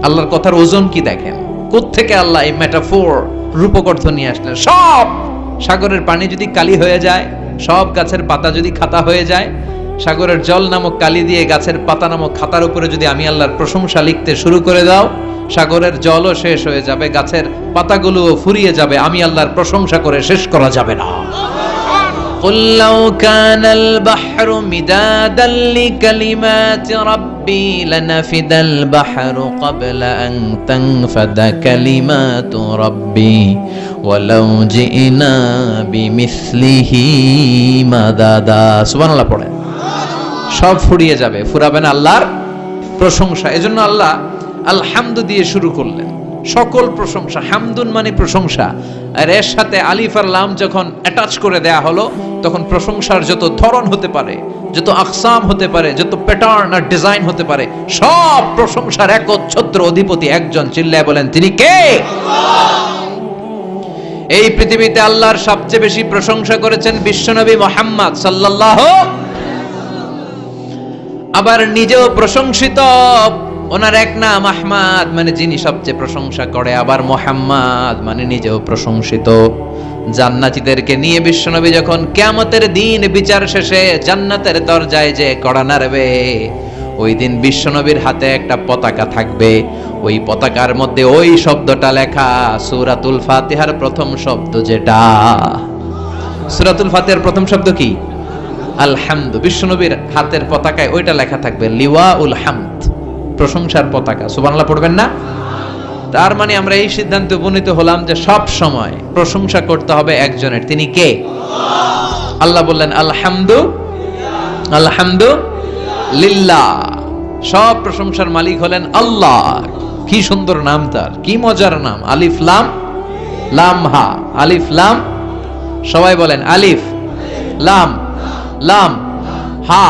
আল্লাহর কথার ওজন কি দেখেন? কোত্থেকে আল্লাহ এই মেটাফোর, রূপক অর্থ নিয়ে আসলেন? সব সাগরের পানি যদি কালি হয়ে যায়, সব গাছের পাতা যদি খাতা হয়ে যায়, সাগরের জল নামক কালি দিয়ে গাছের পাতা নামক খাতার উপরে যদি আমি আল্লাহর প্রশংসা লিখতে শুরু করে দাও, সাগরের জলও শেষ হয়ে যাবে, গাছের পাতাগুলোও ফুরিয়ে যাবে, আমি আল্লাহর প্রশংসা করে শেষ করা যাবে না। قل لو كان البحر مدادا لكلمات ربي لنفد البحر قبل أن تنفد كلمات ربي ولو جئنا بمثله مددا। সুবহানাল্লাহ পড়েন। সব ফুরিয়ে যাবে, ফুরাবে না আল্লাহর প্রশংসা। এজন্য আল্লাহ আলহামদু দিয়ে শুরু করলেন। সকল প্রশংসা, হামদুন মানে প্রশংসা, আর এর সাথে আলিফ আর লাম যখন অ্যাটাচ করে দেয়া হলো তখন প্রশংসার যত ধরন হতে পারে, যত আকসাম হতে পারে, যত প্যাটার্ন আর ডিজাইন হতে পারে, সব প্রশংসার একচ্ছত্র অধিপতি একজন। চিল্লায় বলেন তিনি কে? এই পৃথিবীতে আল্লাহর সবচেয়ে বেশি প্রশংসা করেছেন বিশ্বনবী মুহাম্মদ সাল্লাল্লাহু, আবার নিজেও প্রশংসিত। ওনার এক নাম আহমদ মানে যিনি সবচেয়ে প্রশংসা করে, আবার মুহাম্মদ মানে নিজেও প্রশংসিত। জান্নাতীদেরকে নিয়ে বিশ্বনবী যখন কিয়ামতের দিন বিচার শেষে জান্নাতের দরজায় যে কড়া নাড়বে, ওই দিন বিশ্বনবীর হাতে একটা পতাকা থাকবে, ওই পতাকার মধ্যে ওই শব্দটা লেখা, সূরাতুল ফাতিহার প্রথম শব্দ যেটা। সূরাতুল ফাতিহার প্রথম শব্দ কি? আলহামদু। বিশ্বনবীর হাতের পতাকায় ওইটা লেখা থাকবে, লিওয়াউল হামদ, প্রশংসার পতাকা। সুবহানাল্লাহ পড়বেন না? তার মানে আমরা এই সিদ্ধান্তে উপনীত হলাম যে সব সময় প্রশংসা করতে হবে একজনের। তিনি কে? আল্লাহ বললেন আলহামদু, আলহামদু লিল্লাহ, সব প্রশংসার মালিক হলেন আল্লাহ। কি সুন্দর নাম তার, কি মজার নাম। আলিফ লাম লাম হা, আলিফ লাম, সবাই বলেন আলিফ লাম লাম হা,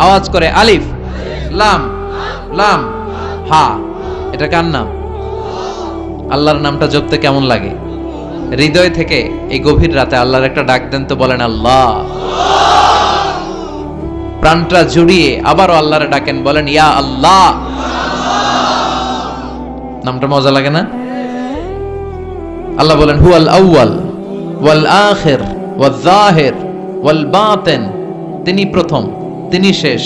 আওয়াজ করে আলিফ লাম লাম হা। এটা কার নাম? আল্লাহর নামটা জপতে কেমন লাগে? হৃদয় থেকে এই গভীর রাতে আল্লাহর একটা ডাক দেন তো, বলেন আল্লাহ। প্রাণটা জুড়িয়ে আবারও আল্লাহর ডাকেন, বলেন ইয়া আল্লাহ। নামটা মজা লাগে না? আল্লাহ বলেন হুয়াল আউয়াল ওয়াল আখির ওয়াল যাহির ওয়াল বাতিন, তিনি প্রথম, তিনি শেষ,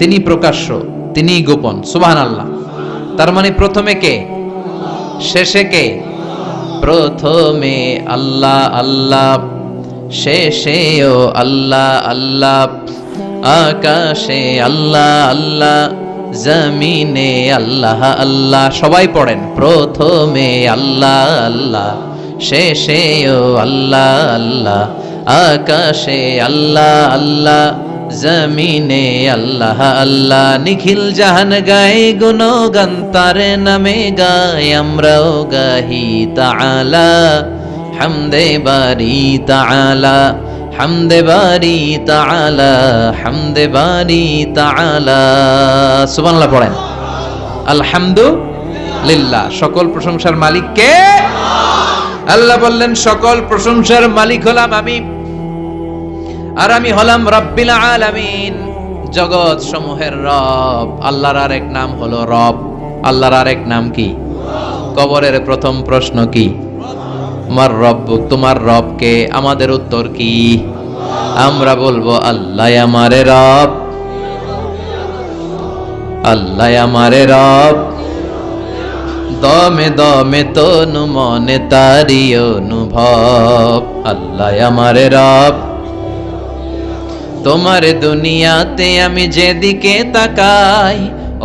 তিনি প্রকাশ্য, তিনি গোপন। সুবহানাল্লাহ। তার মানে প্রথমে কে, শেষে কে? প্রথমে আল্লাহ আল্লাহ, শেষেও আল্লাহ আল্লাহ, আকাশে আল্লাহ আল্লাহ, জমিনে আল্লাহ আল্লাহ। সবাই পড়েন, প্রথমে আল্লাহ আল্লাহ, শেষেও আল্লাহ আল্লাহ, আকাশে আল্লাহ আল্লাহ, জমিনে আল্লাহ আল্লাহ। নিখিল জাহান গায়ে গুণগান তার নামে গায়, আমরাও গাহি তাআলা হামদে বারি তাআলা, হামদে বারি তাআলা, হামদে বারি তাআলা। সুবহানাল্লাহ পড়েন। আলহামদুলিল্লাহ, সকল প্রশংসার মালিক কে? আল্লাহ বললেন সকল প্রশংসার মালিক হলাম আমি, আর আমি হলাম রব্বিল আলামিন, জগৎ সমূহের রব। আল্লাহর আরেক নাম হলো রব। আল্লাহর আরেক নাম কি? কবরের প্রথম প্রশ্ন কি? আমার রব, তোমার রব কে? আমাদের উত্তর কি? আমরা বলবো আল্লাহ আমারে রব, আল্লাহ আমারে রব, দমে দমে তনু মনে তারি অনুভব। আল্লাহ আমারে রব, তোমার দুনিয়াতে আমি যেদিকে তাকাই,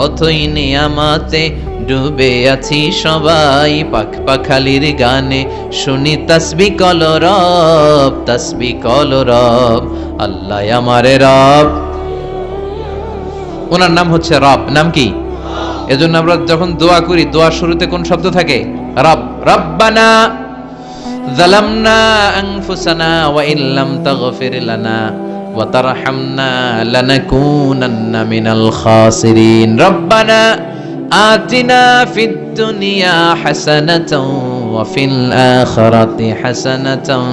অথই নিয়ামতে ডুবে আছি সবাই। পাখ পাখালির গানে শুনি তাসবিহ কলরব, তাসবিহ কলরব। আল্লাহ আমারে রব, ওনার নাম হচ্ছে রব। নাম কি? এজন্য আমরা যখন দোয়া করি, দোয়ার শুরুতে কোন শব্দ থাকে? রব। রব্বানা যালামনা আনফুসানা ওয়া ইল্লাম তাগফির লানা ওয়া তারহামনা লানাকুনান্না মিনাল খাসিরিন। রব্বানা আতিনা ফিদ দুনিয়া হাসানাতাও ওয়া ফিল আখিরাতি হাসানাতাও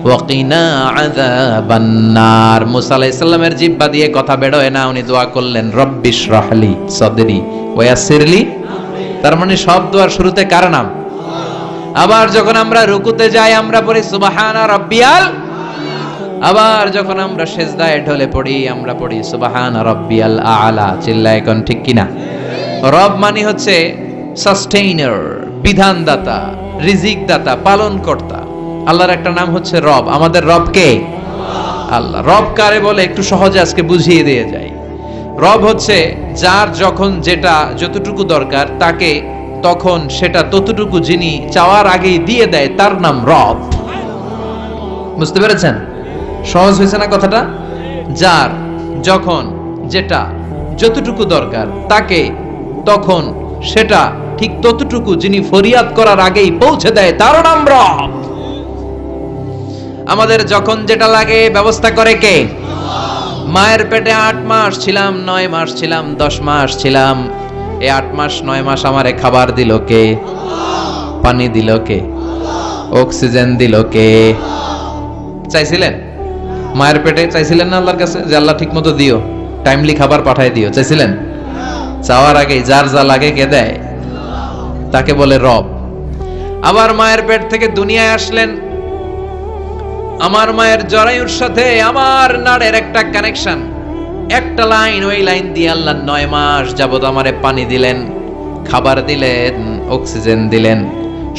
ওয়া কিনা আযাবান নার। মুসা আলাইহিস সালামের জিহ্বা দিয়ে কথা বের হয় না, উনি দোয়া করলেন রব্বিশ রাহলি সাদরি ওয়া ইয়াসসিরলি। তার মানে সব দোয়ার শুরুতে কার নাম? আবার যখন আমরা রুকুতে যাই আমরা পড়ি সুবহানা রাব্বিয়াল, আবার যখন আমরা সিজদায় ঢলে পড়ি আমরা পড়ি সুবহানা রাব্বিয়াল আ'লা। চিল্লায় কোন ঠিক কিনা? রব মানে হচ্ছে সাস্টেইনার, বিধানদাতা, রিজিক দাতা, পালন কর্তা। আল্লাহর একটা নাম হচ্ছে রব। আমাদের রব কে? আল্লাহ। রব কারে বলে একটু সহজে আজকে বুঝিয়ে দিয়ে যায়। রব হচ্ছে যার যখন যেটা যতটুকু দরকার তাকে তখন সেটা ততটুকু যিনি চাওয়ার আগেই দিয়ে দেয়, তার নাম রব। বুঝতে পেরেছেন? সহজ হয়েছে না কথাটা? যার যখন যেটা যতটুকু দরকার তাকে তখন সেটা ঠিক ততটুকু যিনি ফরিয়াদ করার আগেই পৌঁছে দেয় তার নাম রব। আমাদের যখন যেটা লাগে ব্যবস্থা করে কে? মায়ের পেটে 8 মাস ছিলাম, 9 মাস ছিলাম, 10 মাস ছিলাম। এই 8 মাস 9 মাস আমারে খাবার দিল কে? পানি দিল কে? অক্সিজেন দিল কে? চাইছিলেন মায়ের পেটে? চাইছিলেন না আল্লাহর কাছে যে আল্লাহ ঠিক মতো দিও, টাইমলি খাবার পাঠায় দিও? চাইছিলেন? চাওয়ার আগে যার যা লাগে কে দেয়? তাকে বলে রব। আবার মায়ের পেট থেকে দুনিয়ায় আসলেন, আমার মায়ের জরায়ুর সাথে আমার নাড়ের একটা কানেকশন, একটা লাইন, ওই লাইন দিয়ে আল্লাহ 9 মাস যাবত আমারে পানি দিলেন, খাবার দিলেন, অক্সিজেন দিলেন।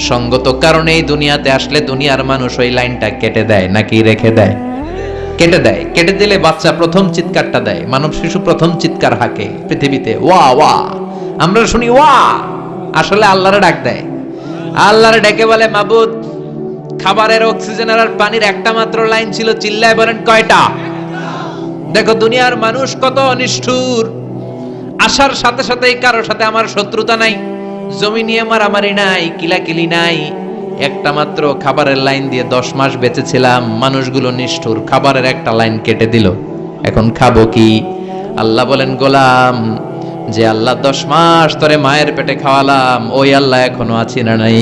সঙ্গত কারণেই দুনিয়াতে আসলে দুনিয়ার মানুষ ওই লাইনটা কেটে দেয় নাকি রেখে দেয়? কেটে দেয়। কেটে দিলে বাচ্চা প্রথম চিৎকারটা দেয়, মানব শিশু প্রথম চিৎকার হাঁকে পৃথিবীতে, ওয়া ওয়া। আমরা শুনি ওয়া, আসলে আল্লাহরে ডাক দেয়। আল্লাহরে ডেকে বলে, মাবুদ, খাবারের, অক্সিজেনের আর পানির একটা মাত্র লাইন ছিল, চিল্লায় বলেন কয়টা? দেখো দুনিয়ার মানুষ কত নিষ্ঠুর। আসার সাথে সাথেই কারোর সাথে আমার শত্রুতা নাই, জমি নিয়ে মারামারি নাই, কিলাকিলি নাই, একটা মাত্র খাবারের লাইন দিয়ে 10 মাস বেঁচেছিলাম। মানুষগুলো নিষ্ঠুর, খাবারের একটা লাইন কেটে দিল, এখন খাবো কি? আল্লাহ বলেন, গোলাম, যে আল্লাহ 10 মাস ধরে মায়ের পেটে খাওয়ালাম, ওই আল্লাহ এখনো আছি না নাই?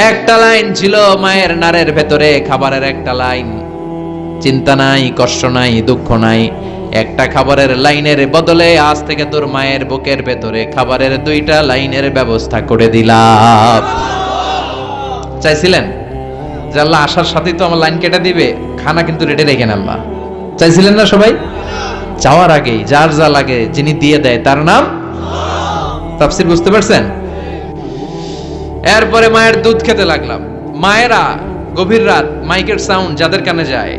একটা লাইন ছিল মায়ের নাড়ের ভেতরে, খাবারের একটা লাইন। চিন্তা নাই, কষ্ট নাই, দুঃখ নাই। একটা খাবারের লাইনের বদলে আজ থেকে তোর মায়ের বুকের ভেতরে খাবারের 2টা লাইনের ব্যবস্থা করে দিলাম। চাইছিলেন যে আল্লাহ আসার সাথেই তো আমার লাইন কেটে দিবে, খানা কিন্তু রেডি রেখেন আল্লাহ? চাইছিলেন না সবাই? চাওয়ার আগেই যার যা লাগে যিনি দিয়ে দেয় তার নাম। তাফসীর বুঝতে পারছেন? এরপরে মায়ের দুধ খেতে লাগলাম। মায়েরা গভীর রাত মাইকের সাউন্ড যাদের কানে যায়,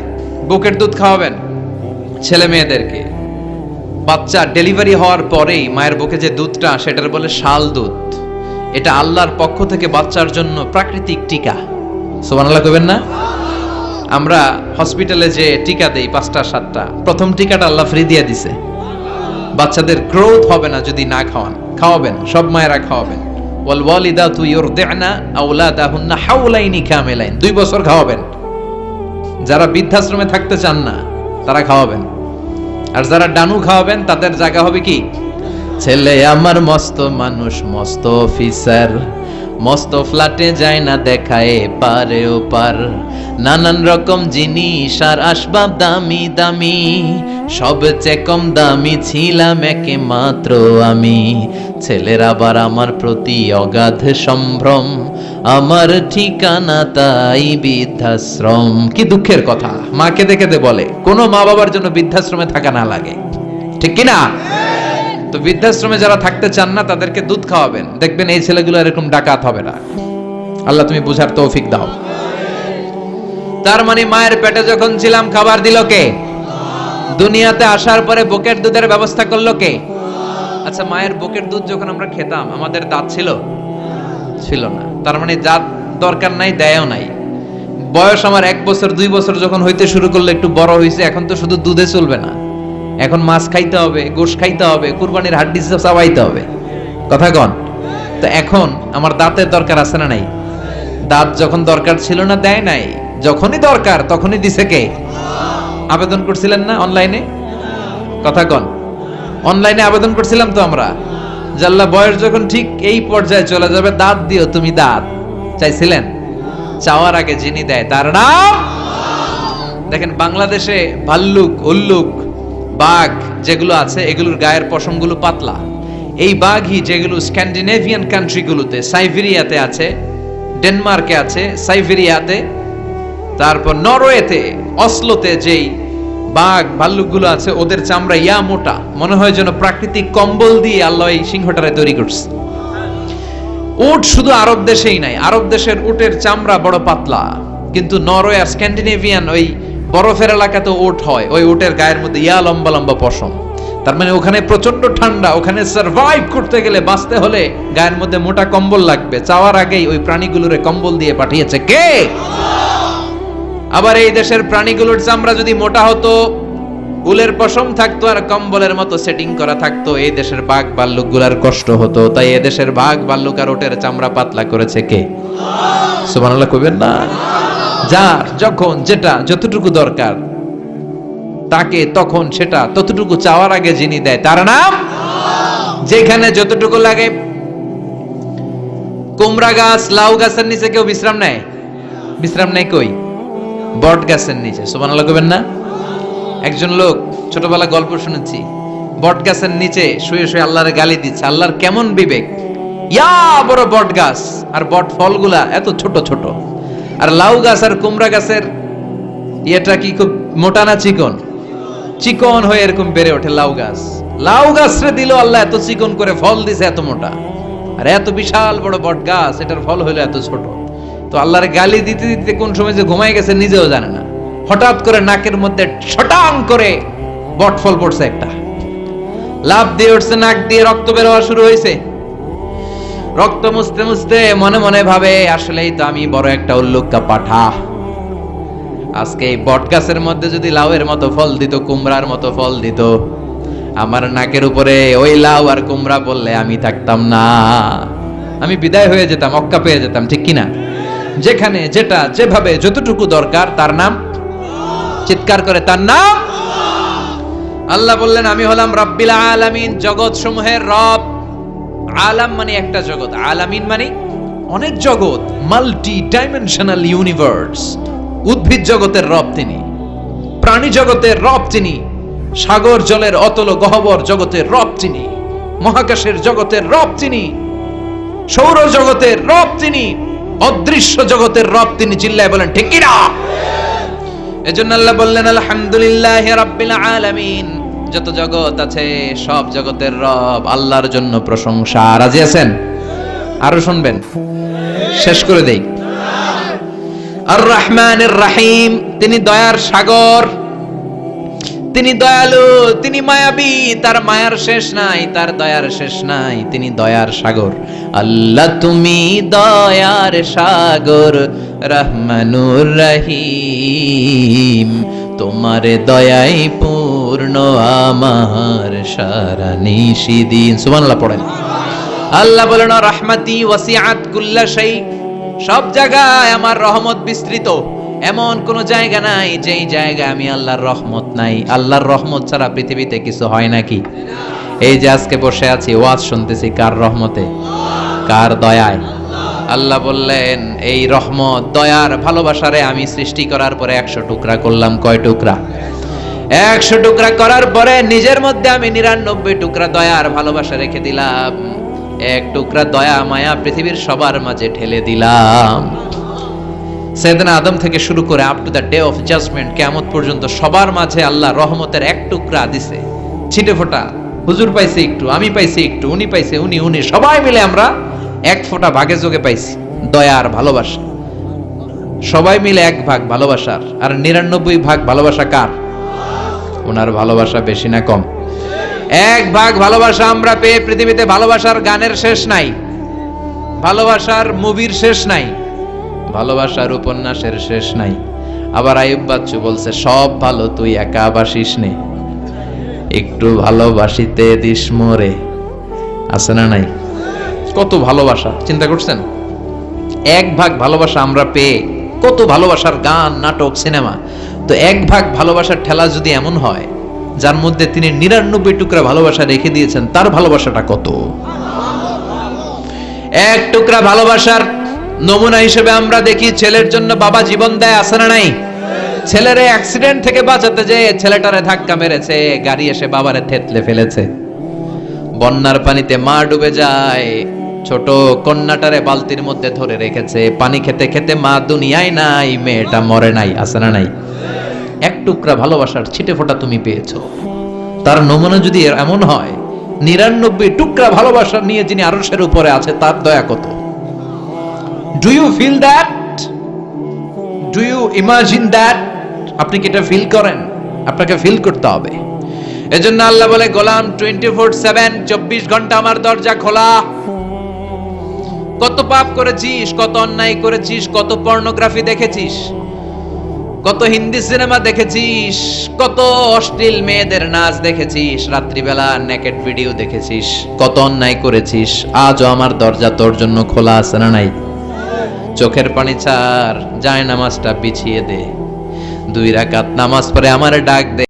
বুকের দুধ খাওয়াবেন ছেলে মেয়েদেরকে। বাচ্চা ডেলিভারি হওয়ার পরেই মায়ের বুকে যে দুধটা, সেটার বলে শাল দুধ। এটা আল্লাহর পক্ষ থেকে বাচ্চার জন্য প্রাকৃতিক টিকা। সুবহানাল্লাহ কইবেন না? আমরা হসপিটালে যে টিকা দেই 5টা 7টা, প্রথম টিকাটা আল্লাহ ফ্রি দিয়ে দিছে। বাচ্চাদের গ্রোথ হবে না যদি না খাওয়ান। খাওয়াবেন, সব মায়েরা খাওয়াবেন। ওয়াল ওয়ালিদাতু ইউরদি'না আওলাদাহুন্না হাওলাইনি কামিলাইন, 2 বছর খাওয়াবেন। যারা বৃদ্ধাশ্রমে থাকতে চান না তারা খাওয়াবেন, আর যারা ডানু খাওয়াবেন তাদের জায়গা হবে কি? ছেলে আমার মস্ত মানুষ, মস্ত অফিসার, মস্ত ফ্ল্যাটে যায় না দেখায় পারে ও পার, নানান রকম জিনিস আর আসবাব দামি দামি, সবচেয়ে কম দামি ছিলাম একমাত্র আমি। ছেলের আবার আমার প্রতি অগাধ সম্ভ্রম, আমার ঠিকানা তাই বৃদ্ধাশ্রম। কি দুঃখের কথা, মা কেঁদে কেঁদে বলে কোনো মা বাবার জন্য বৃদ্ধাশ্রমে থাকা না লাগে, ঠিক কিনা? তো বৃদ্ধাশ্রমে যারা থাকতে চান না তাদেরকে দুধ খাওয়াবেন, দেখবেন এই ছেলেগুলো এরকম ডাকাত হবে না। আল্লাহ তুমি বুঝার তৌফিক দাও। তার মানে মায়ের পেটে যখন ছিলাম খাবার দিল কে? দুনিয়াতে আসার পরে বুকের দুধের ব্যবস্থা করলো কে? আচ্ছা, মায়ের বুকের দুধ যখন আমরা খেতাম আমাদের দাঁত ছিল? ছিল না। তার মানে দাঁত দরকার নাই, দেয়ও নাই। বয়স আমার 1 বছর 2 বছর যখন হইতে শুরু করলো, একটু বড় হয়েছে, এখন তো শুধু দুধে চলবে না, এখন মাছ খাইতে হবে, গোশ খাইতে হবে, কুরবানির হাড্ডি চাবাইতে হবে, কথা কন? তো এখন আমার দাঁতের দরকার আছে না নাই? দাঁত যখন দরকার ছিল না দেয় নাই, যখনই দরকার তখনই দিছে কে? আবেদন করছিলেন না অনলাইনে? কথা কন? অনলাইনে আবেদন করছিলাম তো আমরা, জাল্লা বয়স যখন ঠিক এই পর্যায়ে চলে যাবে দাঁত দিও তুমি, দাঁত চাইছিলেন? চাওয়ার আগে যিনি দেয় তার নাম। দেখেন বাংলাদেশে ভাল্লুক, উল্লুক, বাঘ যেগুলো আছে এগুলোর গায়ের পশমগুলো পাতলা। এই বাঘই যেগুলো স্ক্যান্ডিনেভিয়ান কান্ট্রিগুলোতে, সাইবেরিয়াতে আছে, ডেনমার্কে আছে, সাইবেরিয়াতে, তারপর নরওয়েতে, অসলোতে যেই বাঘ ভাল্লুকগুলো আছে ওদের চামড়া ইয়া মোটা, মনে হয় যেন প্রাকৃতিক কম্বল দিয়ে আল্লাহ এই সিংহটারে তৈরি করছে। উট শুধু আরব দেশেই নাই, আরব দেশের উটের চামড়া বড় পাতলা, কিন্তু নরওয়ে আর স্ক্যান্ডিনেভিয়ান ওই বরফের এলাকাতে উট হয়, ওই উটের গায়ের মধ্যে ইয়া লম্বা লম্বা পশম। তার মানে ওখানে প্রচন্ড ঠান্ডা, ওখানে সার্ভাইভ করতে গেলে, বাঁচতে হলে গায়ের মধ্যে মোটা কম্বল লাগবে। চাওয়ার আগেই ওই প্রাণীগুলোরে কম্বল দিয়ে পাঠিয়েছে কে? আবার এই দেশের প্রাণীগুলোর চামড়া যদি মোটা হতো উলের পশম থাকতো আর কম্বলের মতো সেটিং করা থাকতো, এই দেশের বাঘ ভাল্লুক গুলার কষ্ট হতো। তাই এই দেশের বাঘ ভাল্লুক আর ওটের চামড়া পাতলা করেছে কে? সুবহানাল্লাহ কইবেন না? যার যখন যেটা যতটুকু দরকার তাকে তখন সেটা ততটুকু চাওয়ার আগে যিনি দেয় তার নাম। যেখানে যতটুকু লাগে, কুমড়া গাছ লাউ গাছের নিচে কেউ বিশ্রাম নেয়? বিশ্রাম নেই কই? বট গাছের নিচে। সুবহানাল্লাহ কইবেন না? একজন লোক ছোটবেলা গল্প শুনেছি, বট গাছের নিচে শুয়ে শুয়ে আল্লাহর গালি দিচ্ছে। আল্লাহর কেমন বিবেক, ইয়া বড় বট গাছ আর বট ফলগুলা এত ছোট ছোট, আর লাউ গাছ আর কুমড়া গাছের এটা কি খুব মোটা না চিকন? চিকন হয়ে এরকম বেড়ে ওঠে লাউ গাছ। লাউ গাছরে দিল আল্লাহ এত চিকন করে, ফল দিছে এত মোটা। আর এত বিশাল বড় বট গাছ, এটার ফল হলো এত ছোট। তো আল্লাহর গালি দিতে দিতে কোন সময় যে ঘুমাই গেছে নিজেও জানে না। হঠাৎ করে নাকের মধ্যে ছটাং করে বট ফল পড়ছে একটা, লাফ দিয়ে উঠছে, নাক দিয়ে রক্ত বের হওয়া শুরু হয়েছে। রক্ত মুছতে মুছতে মনে মনে ভাবে, আসলেই তো আমি বড় একটা উল্লুক্কা পাঠা। আজকে এই বট গাছের মধ্যে যদি লাউয়ের মতো ফল দিত, কুমড়ার মতো ফল দিত, আমার নাকের উপরে ওই লাউ আর কুমড়া বললে আমি থাকতাম না, আমি বিদায় হয়ে যেতাম, অক্কা পেয়ে যেতাম, ঠিক কিনা? যেখানে যেটা যেভাবে যতটুকু দরকার তার নাম, চিৎকার করে তার নাম। আল্লাহ বললেন আমি হলাম রাব্বিল আলামিন, জগৎ সমূহের রব। আলাম মানে একটা জগৎ, আলামিন মানে অনেক জগৎ, মাল্টি ডাইমেনশনাল ইউনিভার্স। উদ্ভিদ জগতের রব তিনি, প্রাণী জগতের রব তিনি, সাগর জলের অতল গহ্বর জগতের রব তিনি, মহাকাশের জগতের রব তিনি, সৌর জগতের রব তিনি, অদৃশ্য জগতের রব তিনি। চিল্লায় বলেন ঠিক কি না? এজন্য আল্লাহ বললেন আলহামদুলিল্লাহি রাব্বিল আলামিন, যত জগৎ আছে সব জগতের রব আল্লাহর জন্য প্রশংসা। রাজি আছেন? আরো শুনবেন? শেষ করে দেই। আর রহমানির রহিম, তিনি দয়ার সাগর, তিনি দয়ালু, তিনি মায়াবী, তার মায়ার শেষ নাই, তার দয়ার শেষ নাই, তিনি দয়ার সাগর। আল্লাহ তুমি দয়ার সাগর, রহমানুর রহিম, তোমার দয়াই পূর্ণ আমার সারা নিশিদিন। সুবহানাল্লাহ পড়েন। আল্লাহ বলেন রাহমাতি ওয়াসিআত কুল্লা শাই, সব জায়গায় আমার রহমত বিস্তৃত, এমন কোন জায়গা নাই যেই জায়গায় আমি আল্লাহর রহমত নাই। আল্লাহর রহমত ছাড়া পৃথিবীতে কিছু হয় নাকি? এই যে আজকে বসে আছি ওয়াজ শুনতেছি, কার রহমতে? কার দয়ায়? আল্লাহ বললেন এই রহমত দয়ার ভালোবাসারে আমি সৃষ্টি করার পরে 100 টুকরা করলাম। কয় টুকরা? 100 টুকরা করার পরে নিজের মধ্যে আমি 99 টুকরা দয়ার ভালোবাসা রেখে দিলাম। এক টুকরা দয়া মায়া পৃথিবীর সবার মাঝে ঢেলে দিলাম। সাইয়েদনা আদম থেকে শুরু করে up to the day of judgment, কিয়ামত পর্যন্ত সবার মাঝে আল্লাহ রহমতের এক টুকরা দিছে, ছিটে ফোঁটা। হুজুর পাইছে একটু, আমি পাইছি একটু, উনি পাইছে উনি, সবাই মিলে আমরা এক ফোঁটা ভাগে যোগে পাইছি দয়ার ভালোবাসা। সবাই মিলে এক ভাগ ভালোবাসার, আর 99 ভাগ ভালোবাসা কার? ওনার ভালোবাসা বেশি না কম? এক ভাগ ভালোবাসা আমরা পেয়ে পৃথিবীতে ভালোবাসার গানের শেষ নাই, ভালোবাসার মুভির শেষ নাই, ভালোবাসার উপন্যাসের শেষ নাই। আবার আইয়ুব বাচ্চু বলছে সব ভালো তুই একা বাসিস নে, একটু ভালোবাসিতে দিস মোরে। আছে না নাই? কত ভালোবাসা চিন্তা করছেন? এক ভাগ ভালোবাসা আমরা পেয়ে কত ভালোবাসার গান, নাটক, সিনেমা। তো এক ভাগ ভালোবাসার ঠেলা যদি এমন হয়, যার মধ্যে তিনি 99 টুকরা ভালোবাসা রেখে দিয়েছেন, তার ভালোবাসাটা কত? এক টুকরা ভালোবাসার নমুনা হিসেবে আমরা দেখি ছেলের জন্য বাবা জীবন দেয়, আছে না নাই? ছেলেরে অ্যাক্সিডেন্ট থেকে বাঁচাতে যে ছেলেটারে ধাক্কা মেরেছে, গাড়ি এসে বাবারে থেতলে ফেলেছে, বন্যার পানিতে মা ডুবে যায়, ছোট কন্যাটারে বালতির মধ্যে ধরে রেখেছে, পানি খেতে খেতে মা দুনিয়ায় নাই, মেয়েটা মরে নাই, আছে না নাই? এক টুকরা ভালোবাসার ছিটে ফোঁটা তুমি পেয়েছো। তার নমুনা যদি এমন হয়, 99 টুকরা ভালোবাসা নিয়ে যিনি আরশের উপরে আছে, তার দয়া কত? Do you feel that? Do you imagine that? আপনি কি এটা ফিল করেন? আপনাকে ফিল করতে হবে। এজন্য আল্লাহ বলে গোলাম 24/7, 24 ঘন্টা আমার দরজা খোলা। কত পাপ করেছিস, কত অন্যায় করেছিস, কত পর্নোগ্রাফি দেখেছিস, কত হিন্দি সিনেমা দেখেছিস, কত অশ্লীল মেয়েদের নাচ দেখেছিস, রাত্রিবেলা নেকেড ভিডিও দেখেছিস, কত অন্যায় করেছিস। আজও আমার দরজা তোর জন্য খোলা আছে না নাই? চোখের পানি ছাড়, যায় নামাজটা পিছিয়ে দে, 2 রাকাত নামাজ পড়ে আমারে ডাক দে।